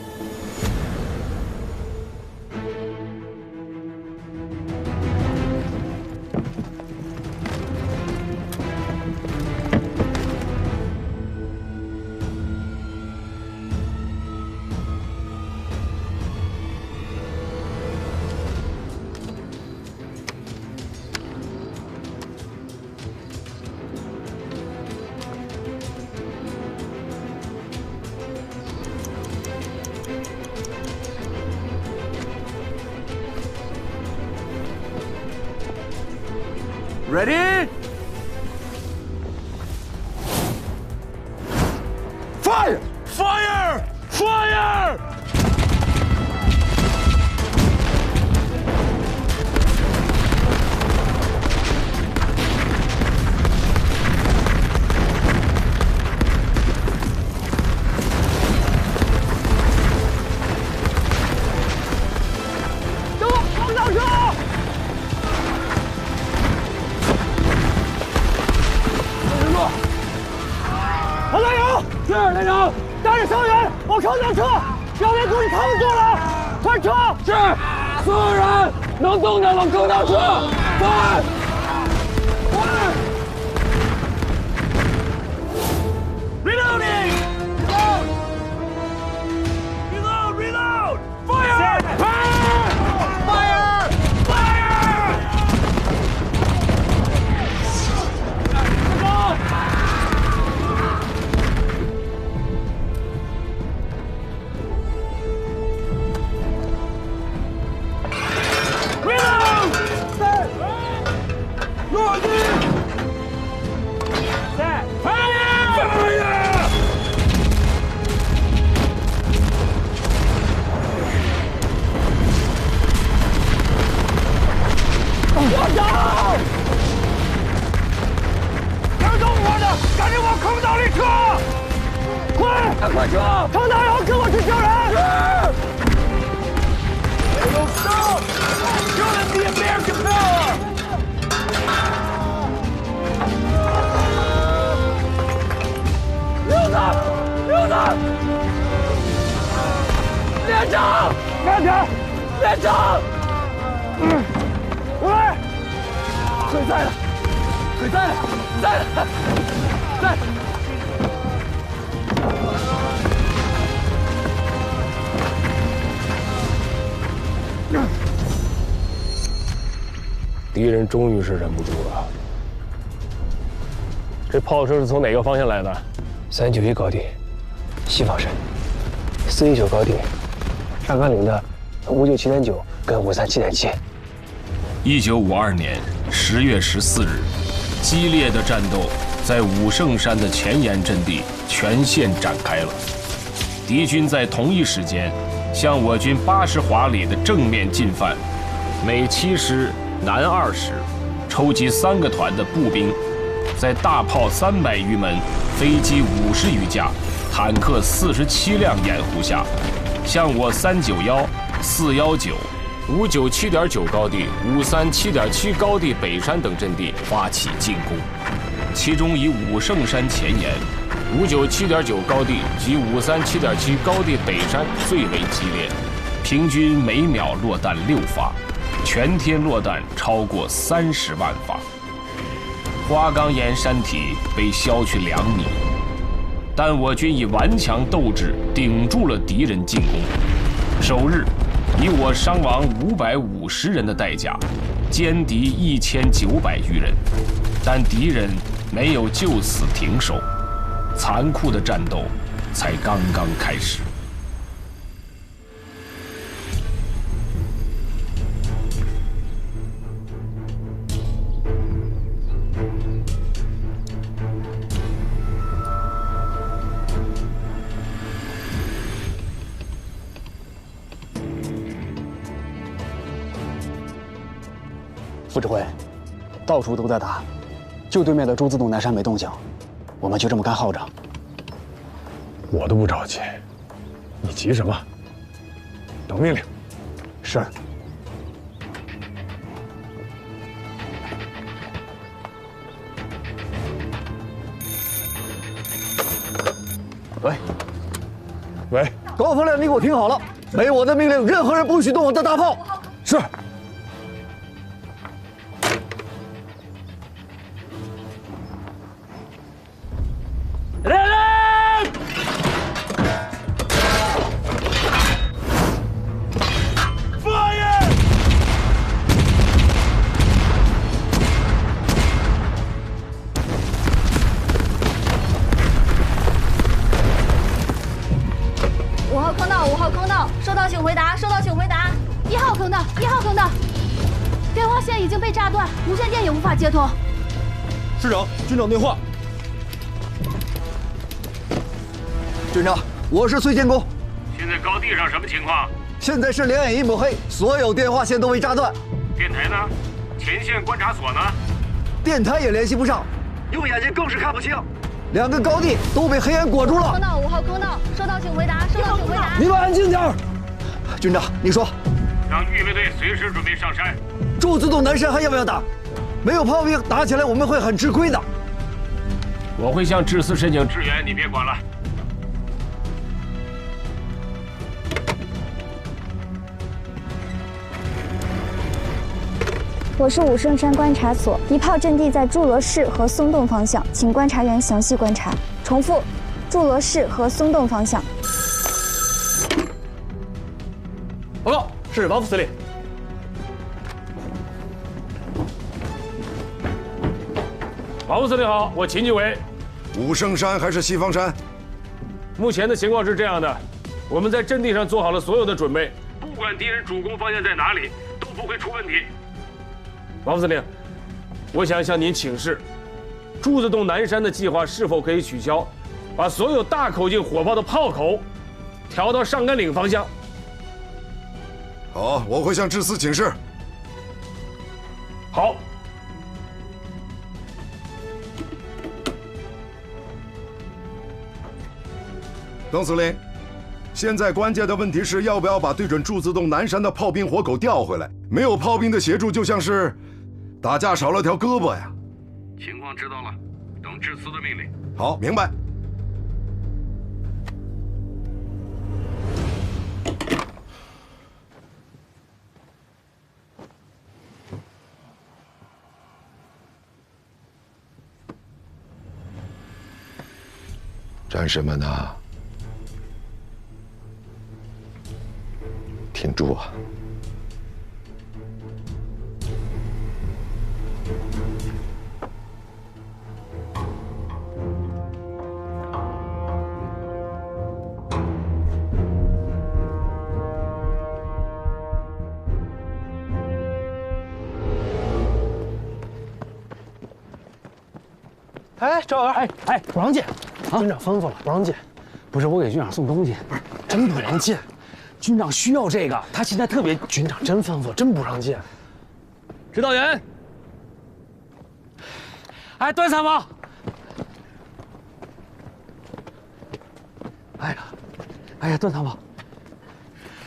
Ready? Fire! Fire! Fire!是连长，带着伤员往城上撤，表面估计他们做了，快撤！是，所有人能动的往坑道撤，快！快 ！Reloading! Reload! Reload! Fire! Fire! Fire! Fire! 落地！在 Fire! Fire! 我走！能动我的，赶紧往坑道里撤！快，快撤！坑道有，跟我去救人！Don't stop! Show them the American power! 溜子，溜子！连长，慢点！连长，喂，腿在了，腿在了，在了，在。敌人终于是忍不住了。这炮声是从哪个方向来的？391高地，西方山；419高地，上甘岭的597.9跟537.7。1952年10月14日，激烈的战斗在武圣山的前沿阵地全线展开了。敌军在同一时间向我军80华里的正面进犯，美7师、南2师抽集3个团的步兵，在大炮300余门、飞机50余架、坦克47辆掩护下，向我391、419、597.9高地、537.7高地北山等阵地发起进攻，其中以武圣山前沿、597.9高地及537.7高地北山最为激烈，平均每秒落弹6发，全天落弹超过30万发。花岗岩山体被削去2米，但我军以顽强斗志顶住了敌人进攻。首日，以我伤亡550人的代价，歼敌1900余人，但敌人没有就此停手，残酷的战斗才刚刚开始。副指挥，到处都在打，就对面的朱自洞南山没动静，我们就这么干耗着。我都不着急，你急什么？等命令。是。喂，喂，高风亮，你给我听好了，没我的命令，任何人不许动我的大炮。是。5号坑道，收到请回答，收到请回答。1号坑道，1号坑道，电话线已经被炸断，无线电也无法接通。师长，军长电话。军长，我是崔建功。现在高地上什么情况？现在是两眼一抹黑，所有电话线都被炸断。电台呢？前线观察所呢？电台也联系不上，用眼睛更是看不清。2个高地都被黑暗裹住了。坑道5号坑道，收到请回答，收到请回答。你们安静点儿。军长，你说。让预备队随时准备上山。驻自洞南山还要不要打？没有炮兵，打起来我们会很吃亏的。我会向志司申请支援，你别管了。我是武圣山观察所，敌炮阵地在祝罗市和松洞方向，请观察员详细观察。重复，祝罗市和松洞方向。报告，是王副司令。王副司令好，我秦继伟。武圣山还是西方山？目前的情况是这样的，我们在阵地上做好了所有的准备，不管敌人主攻方向在哪里，都不会出问题。王副司令，我想向您请示，柱子洞南山的计划是否可以取消，把所有大口径火炮的炮口调到上甘岭方向？好，我会向志司请示。好。邓司令，现在关键的问题是要不要把对准柱子洞南山的炮兵火口调回来？没有炮兵的协助，就像是打架少了条胳膊呀。情况知道了，等志司的命令。好，明白。战士们啊，挺住啊！哎，赵元，哎，不让进，军长吩咐了，不让进。不是我给军长送东西，不是真不让进。军长需要这个，他现在特别。军长真吩咐，真不让进。指导员，哎，段参谋。哎呀，段参谋，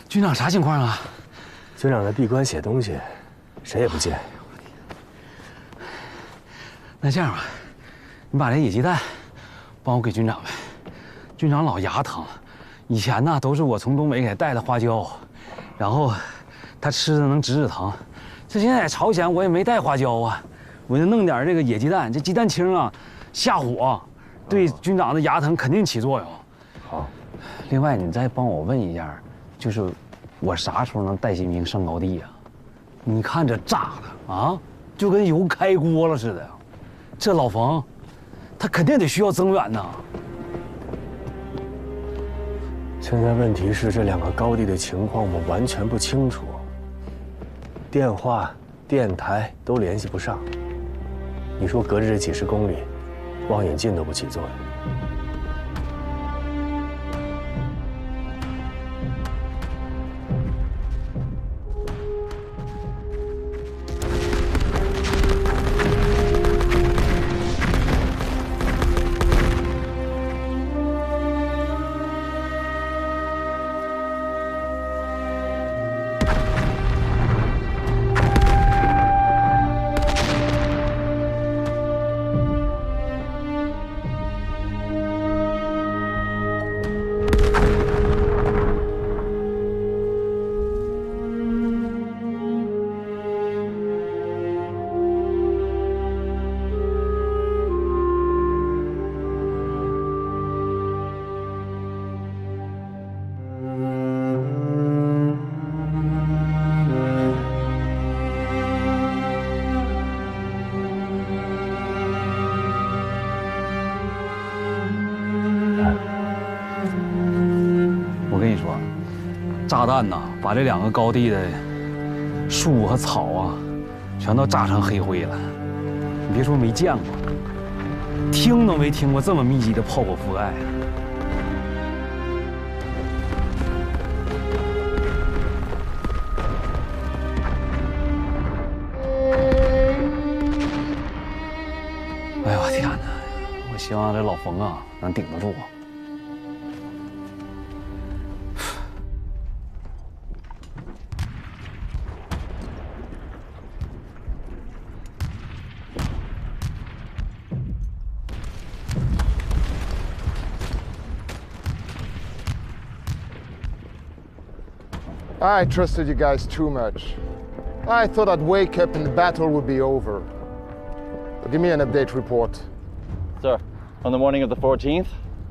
军长啥情况啊？军长在闭关写东西，谁也不见。那这样吧。你把这野鸡蛋帮我给军长呗，军长老牙疼，以前呢都是我从东北给他带的花椒，然后他吃的能止疼。这现在在朝鲜我也没带花椒啊，我就弄点这个野鸡蛋，这鸡蛋清啊下火，对军长的牙疼肯定起作用。好，另外你再帮我问一下，就是我啥时候能带新兵上高地呀？你看这炸的啊，就跟油开锅了似的。这老冯。他肯定得需要增援呐。现在问题是这2个高地的情况我们完全不清楚，电话、电台都联系不上。你说隔着这几10公里，望远镜都不起作用。炸弹呐，把这2个高地的树和草啊，全都炸成黑灰了。你别说没见过，听都没听过这么密集的炮火覆盖。哎呦我天哪！我希望这老冯啊能顶得住。I trusted you guys too much. I thought I'd wake up and the battle would be over. So give me an update report. Sir, on the morning of the 14th,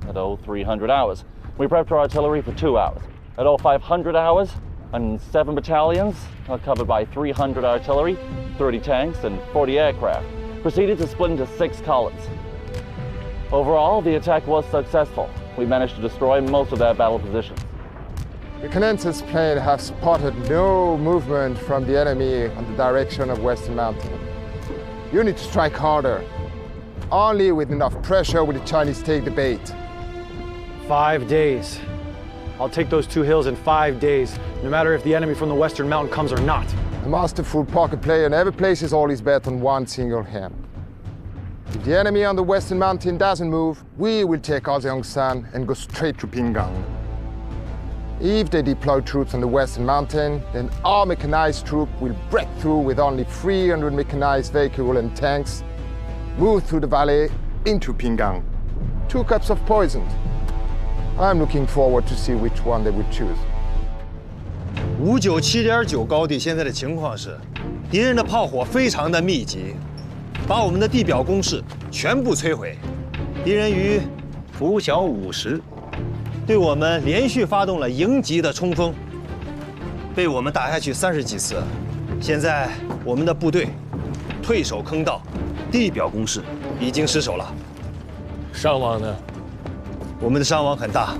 at 0300 hours, we prepped our artillery for 2 hours. At 0500 hours, and 7 battalions, covered by 300 artillery, 30 tanks, and 40 aircraft, proceeded to split into 6 columns. Overall, the attack was successful. We managed to destroy most of their battle positions. Reconnaissance planes have spotted no movement from the enemy on the direction of Western Mountain. You need to strike harder. Only with enough pressure will the Chinese take the bait. 5 days. I'll take those 2 hills in 5 days, no matter if the enemy from the Western Mountain comes or not. A masterful poker player never places all his bet on one single hand. If the enemy on the Western Mountain doesn't move, we will take Azeongsan and go straight to Pingang. If they deploy troops on the Western Mountain, then our mechanized troop will break through with only 300 mechanized vehicles and tanks, move through the valley into Pingang. 2 cups of poison. I'm looking forward to see which one they would choose. 597.9高地现在的情况是，敌人的炮火非常的密集，把我们的地表工事全部摧毁。敌人于拂晓5时。 对我们连续发动了迎击的冲锋，被我们打下去30几次。现在我们的部队退守坑道，地表攻势已经失守了。伤亡呢？我们的伤亡很大，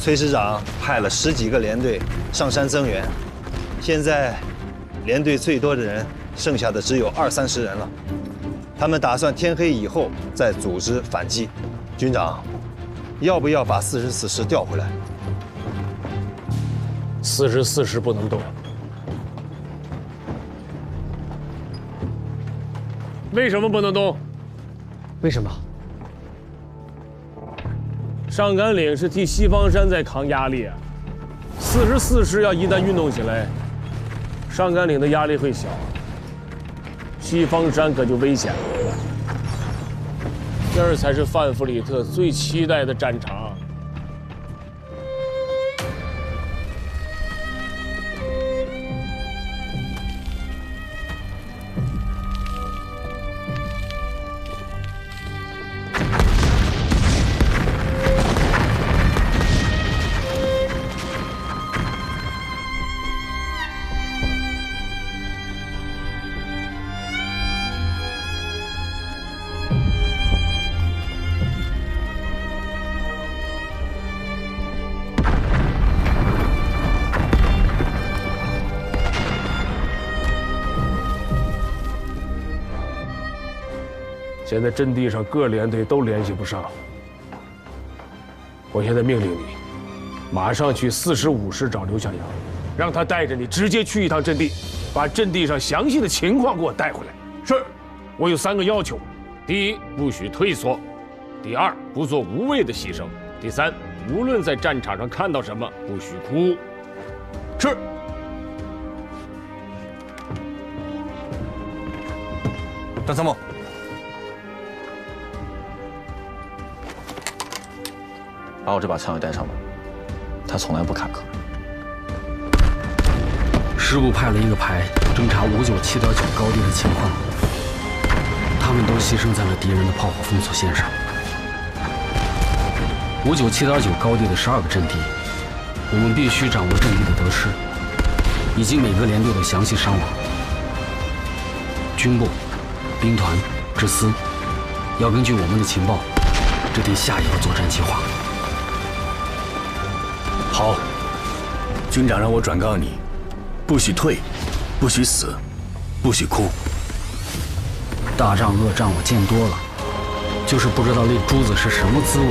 崔师长派了10几个连队上山增援，现在连队最多的人剩下的只有20-30人了。他们打算天黑以后再组织反击。军长，要不要把44师调回来？44师不能动。为什么不能动？为什么？上甘岭是替西方山在扛压力啊。44师要一旦运动起来，上甘岭的压力会小，西方山可就危险了。这儿才是范弗里特最期待的战场。现在阵地上各连队都联系不上，我现在命令你，马上去45师找刘向阳，让他带着你直接去一趟阵地，把阵地上详细的情况给我带回来。是，我有3个要求：第一，不许退缩；第二，不做无谓的牺牲；第三，无论在战场上看到什么，不许哭。是。张参谋。把我这把枪也带上吧，他从来不坎坷。师部派了一个排侦察597.9高地的情况，他们都牺牲在了敌人的炮火封锁线上。597.9高地的12个阵地，我们必须掌握阵地的得失，以及每个连队的详细伤亡。军部、兵团、支司要根据我们的情报制定下一个作战计划。好，军长让我转告你，不许退，不许死，不许哭。大仗恶仗我见多了，就是不知道那珠子是什么滋味。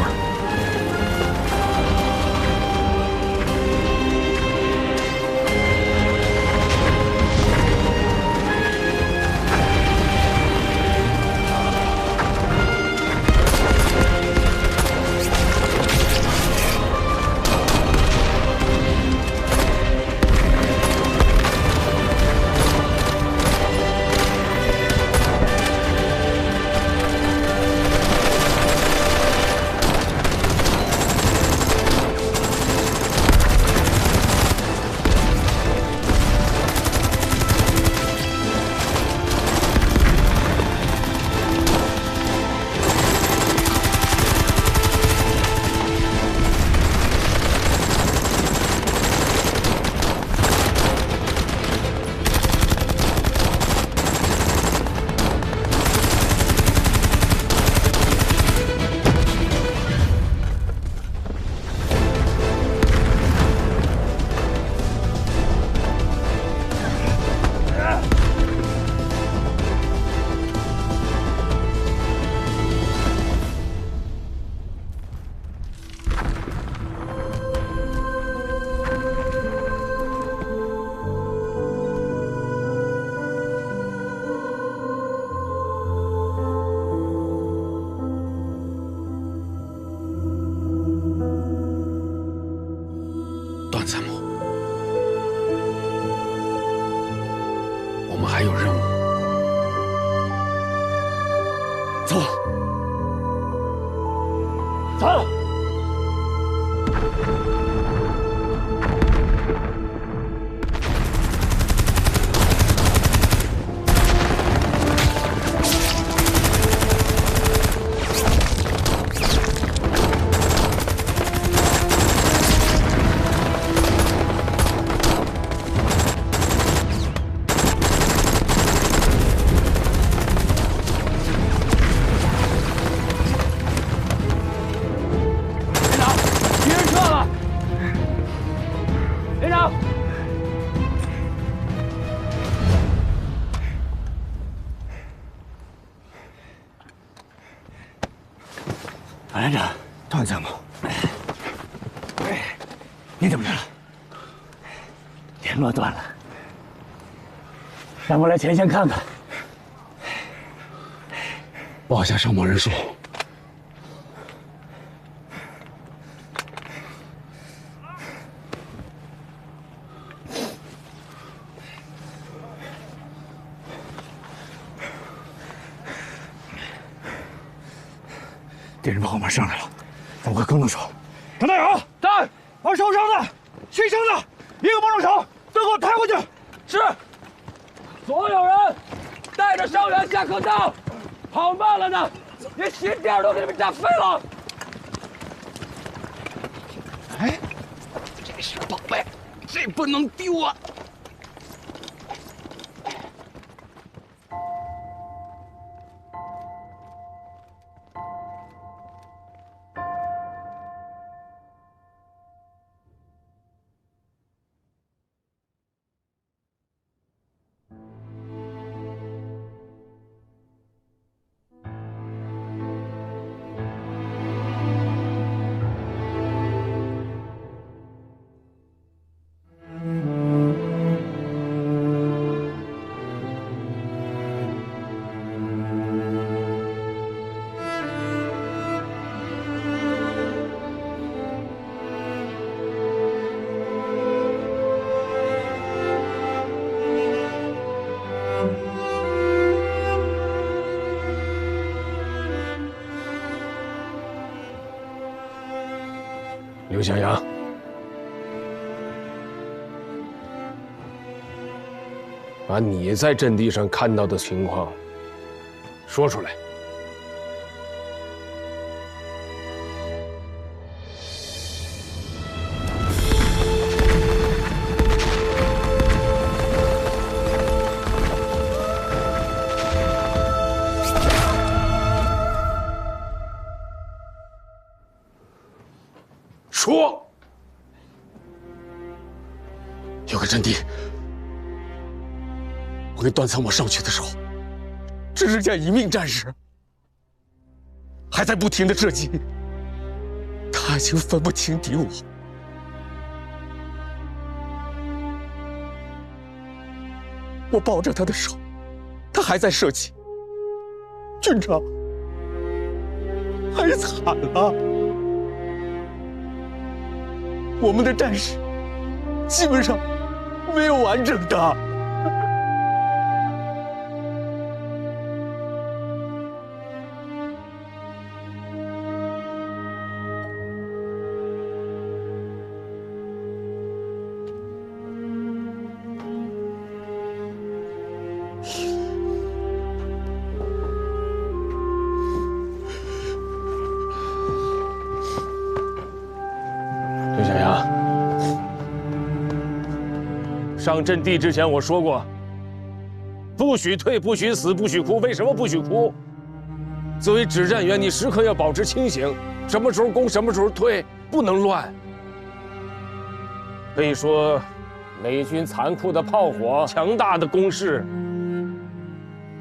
段参谋，我们还有任务。走，走。马连长，段参谋，你怎么着了？联络断了，让我来前线看看。报下伤亡人数。敌人从后面上来了，咱们快跟得上。张大勇，在，把受伤的、牺牲的一个帮助手都给我抬回去。是。所有人带着伤员下坑道，跑慢了呢，连心垫都给你们炸飞了。哎，这是宝贝，这不能丢啊！刘向阳，把你在阵地上看到的情况说出来。说，有个阵地，我跟段参谋上去的时候，只剩下一名战士，还在不停的射击。他已经分不清敌我。我抱着他的手，他还在射击。军长，太惨了。我们的战士基本上没有完整的。刘小阳，上阵地之前我说过，不许退，不许死，不许哭。为什么不许哭？作为指战员，你时刻要保持清醒，什么时候攻，什么时候退，不能乱。可以说，美军残酷的炮火、强大的攻势，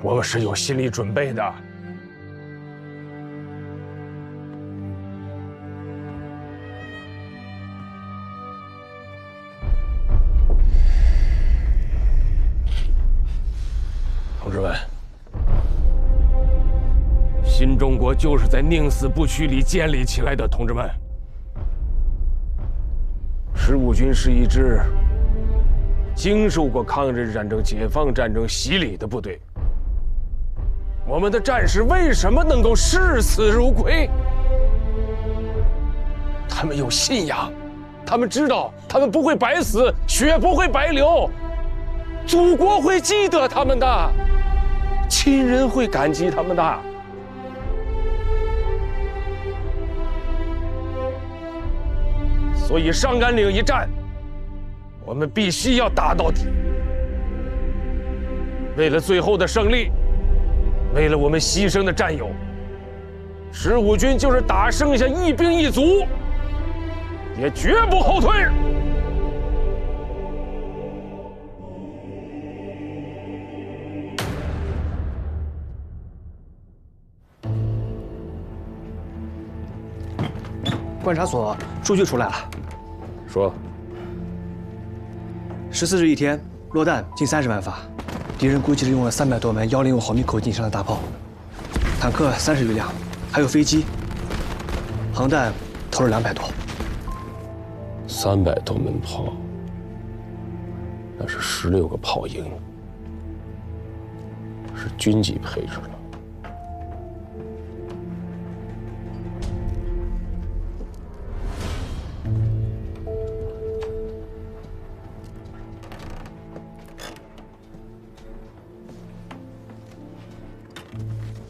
我们是有心理准备的。同志们，新中国就是在宁死不屈里建立起来的。同志们，15军是一支经受过抗日战争、解放战争洗礼的部队。我们的战士为什么能够视死如归？他们有信仰，他们知道他们不会白死，血不会白流，祖国会记得他们的。亲人会感激他们的。所以上甘岭一战，我们必须要打到底。为了最后的胜利，为了我们牺牲的战友，15军就是打剩下一兵一卒，也绝不后退。观察所数据出来了，说14日一天落弹近30万发，敌人估计是用了300多门105毫米口径以上的大炮，坦克30余辆，还有飞机，航弹投了200多。300多门炮，那是16个炮营，是军级配置的。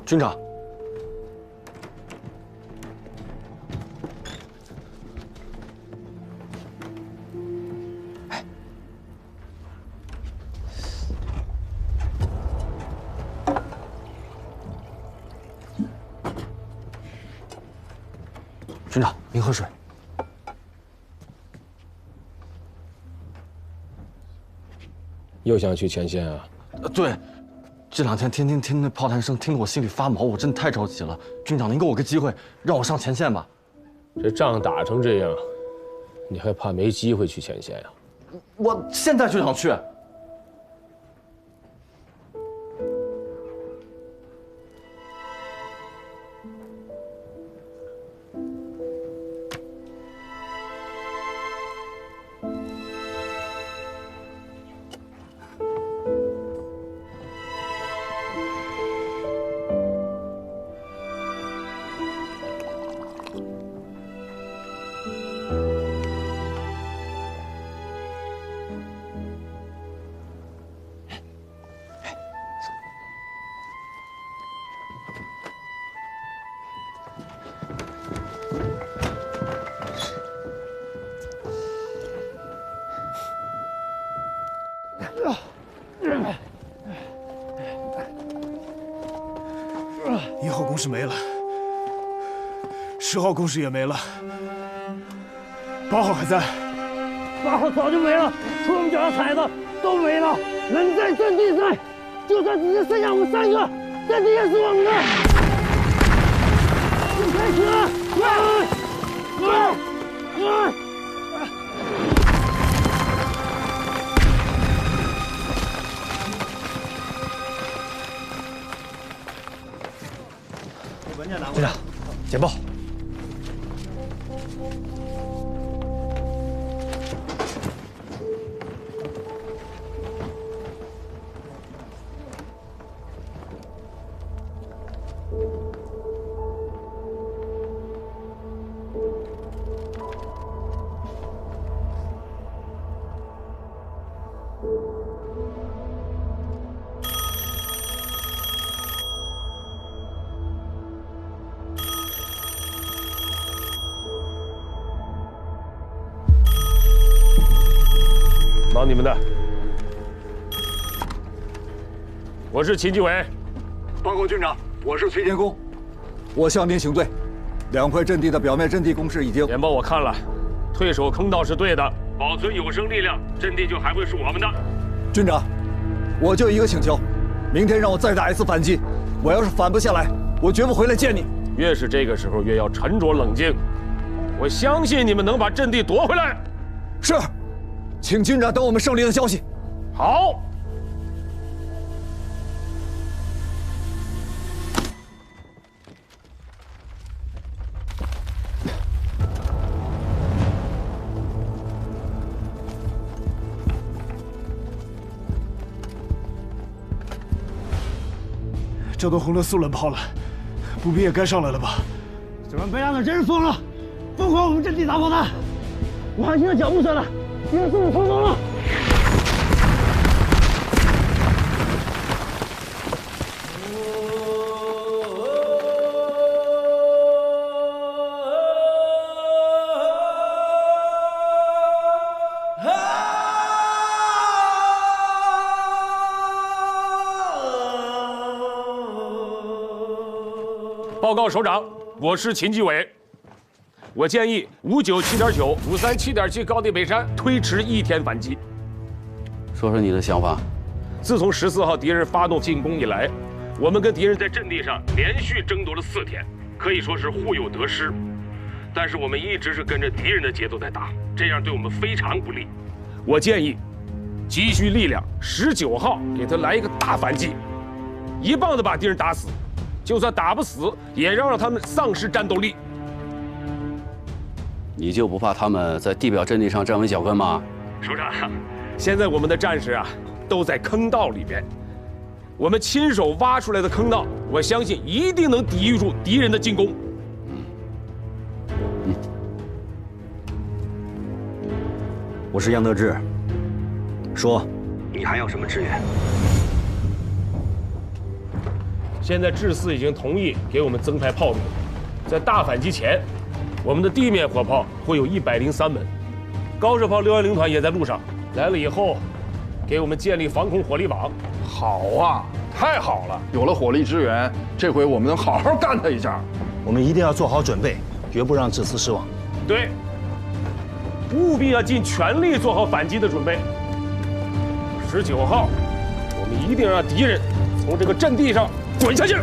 军长，军长，您喝水。又想去前线啊？对。 这2天天天听那炮弹声，听得我心里发毛，我真的太着急了。军长，您给我个机会，让我上前线吧。这仗打成这样，你还怕没机会去前线呀？我现在就想去。1号工事没了，10号工事也没了，8号还在，8号早就没了，除我们脚下踩的都没了。人在阵地在，就算只剩下我们3个，阵地也是我们的。开始了，军长，简报。忙你们的，我是秦基伟。报告军长，我是崔建功，我向您请罪。2块阵地的表面阵地攻势已经……简报我看了，退守坑道是对的，保存有生力量，阵地就还会是我们的。军长，我就一个请求，明天让我再打一次反击，我要是反不下来，我绝不回来见你。越是这个时候，越要沉着冷静。我相信你们能把阵地夺回来。是。 请军长等我们胜利的消息。好。这都轰了4轮炮了，步兵也该上来了吧？这帮北洋的真是疯了，疯狂我们阵地打炮弹，我看现在脚步声了。 敌人速度冲锋了！报告首长，我是秦基伟。 我建议597.9、537.7高地北山推迟1天反击。说说你的想法。自从14号敌人发动进攻以来，我们跟敌人在阵地上连续争夺了4天，可以说是互有得失。但是我们一直是跟着敌人的节奏在打，这样对我们非常不利。我建议积蓄力量，19号给他来一个大反击，一棒子把敌人打死，就算打不死，也要让他们丧失战斗力。你就不怕他们在地表阵地上站稳脚跟吗？首长，现在我们的战士啊，都在坑道里边，我们亲手挖出来的坑道，我相信一定能抵御住敌人的进攻。我是杨得志，说，你还要什么支援？现在智4已经同意给我们增派炮兵，在大反击前，我们的地面火炮会有103门，高射炮610团也在路上，来了以后，给我们建立防空火力网。好啊，太好了！有了火力支援，这回我们能好好干他一下。我们一定要做好准备，绝不让智4失望。对，务必要尽全力做好反击的准备。19号，我们一定让敌人从这个阵地上滚下去。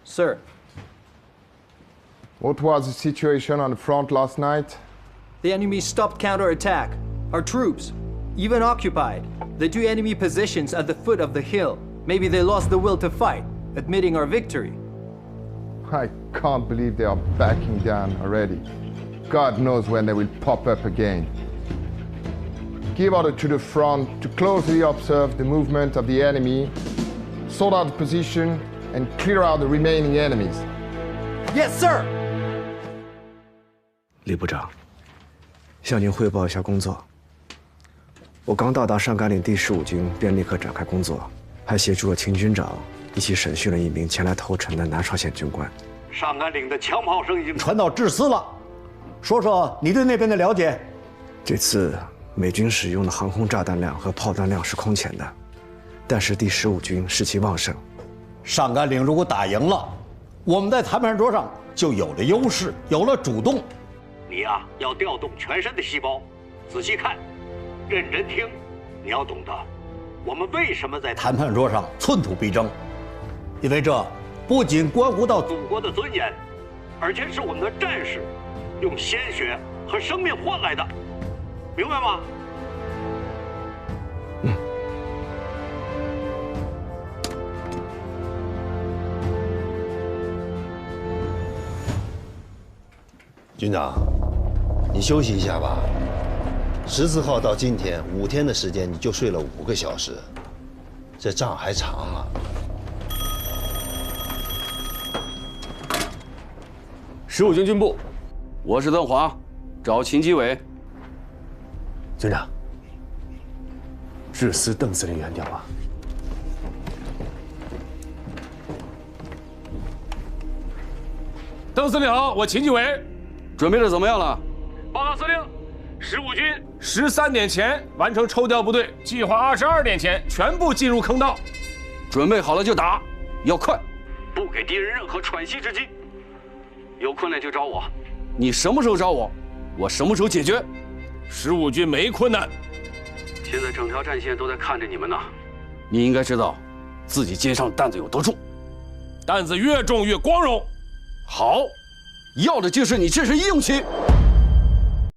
Sir. What was the situation on the front last night? The enemy stopped counterattack. Our troops, even occupied, the 2 enemy positions at the foot of the hill. Maybe they lost the will to fight, admitting our victory. I can't believe they are backing down already. God knows when they will pop up again. Give order to the front to closely observe the movement of the enemy, sort out the position, and clear out the remaining enemies. Yes, sir! 李部长，向您汇报一下工作。我刚到达上甘岭第15军，便立刻展开工作，还协助了秦军长一起审讯了一名前来投诚的南朝鲜军官。上甘岭的枪炮声已经传到智4了，说说你对那边的了解。这次美军使用的航空炸弹量和炮弹量是空前的，但是第15军士气旺盛。上甘岭如果打赢了，我们在谈判桌上就有了优势，有了主动。你呀，要调动全身的细胞，仔细看，认真听。你要懂得，我们为什么在谈判桌上寸土必争，因为这不仅关乎到祖国的尊严，而且是我们的战士用鲜血和生命换来的，明白吗？军长，你休息一下吧。14号到今天5天的时间，你就睡了5个小时，这仗还长啊。15军军部，我是邓华，找秦基伟。军长，智4邓司令员电话。邓司令好，我秦基伟。准备的怎么样了？报告司令，15军13点前完成抽调部队，计划22点前全部进入坑道。准备好了就打，要快，不给敌人任何喘息之机。有困难就找我。你什么时候找我，我什么时候解决。15军没困难。现在整条战线都在看着你们呢。你应该知道，自己肩上担子有多重，担子越重越光荣。好。要的就是你这身硬气。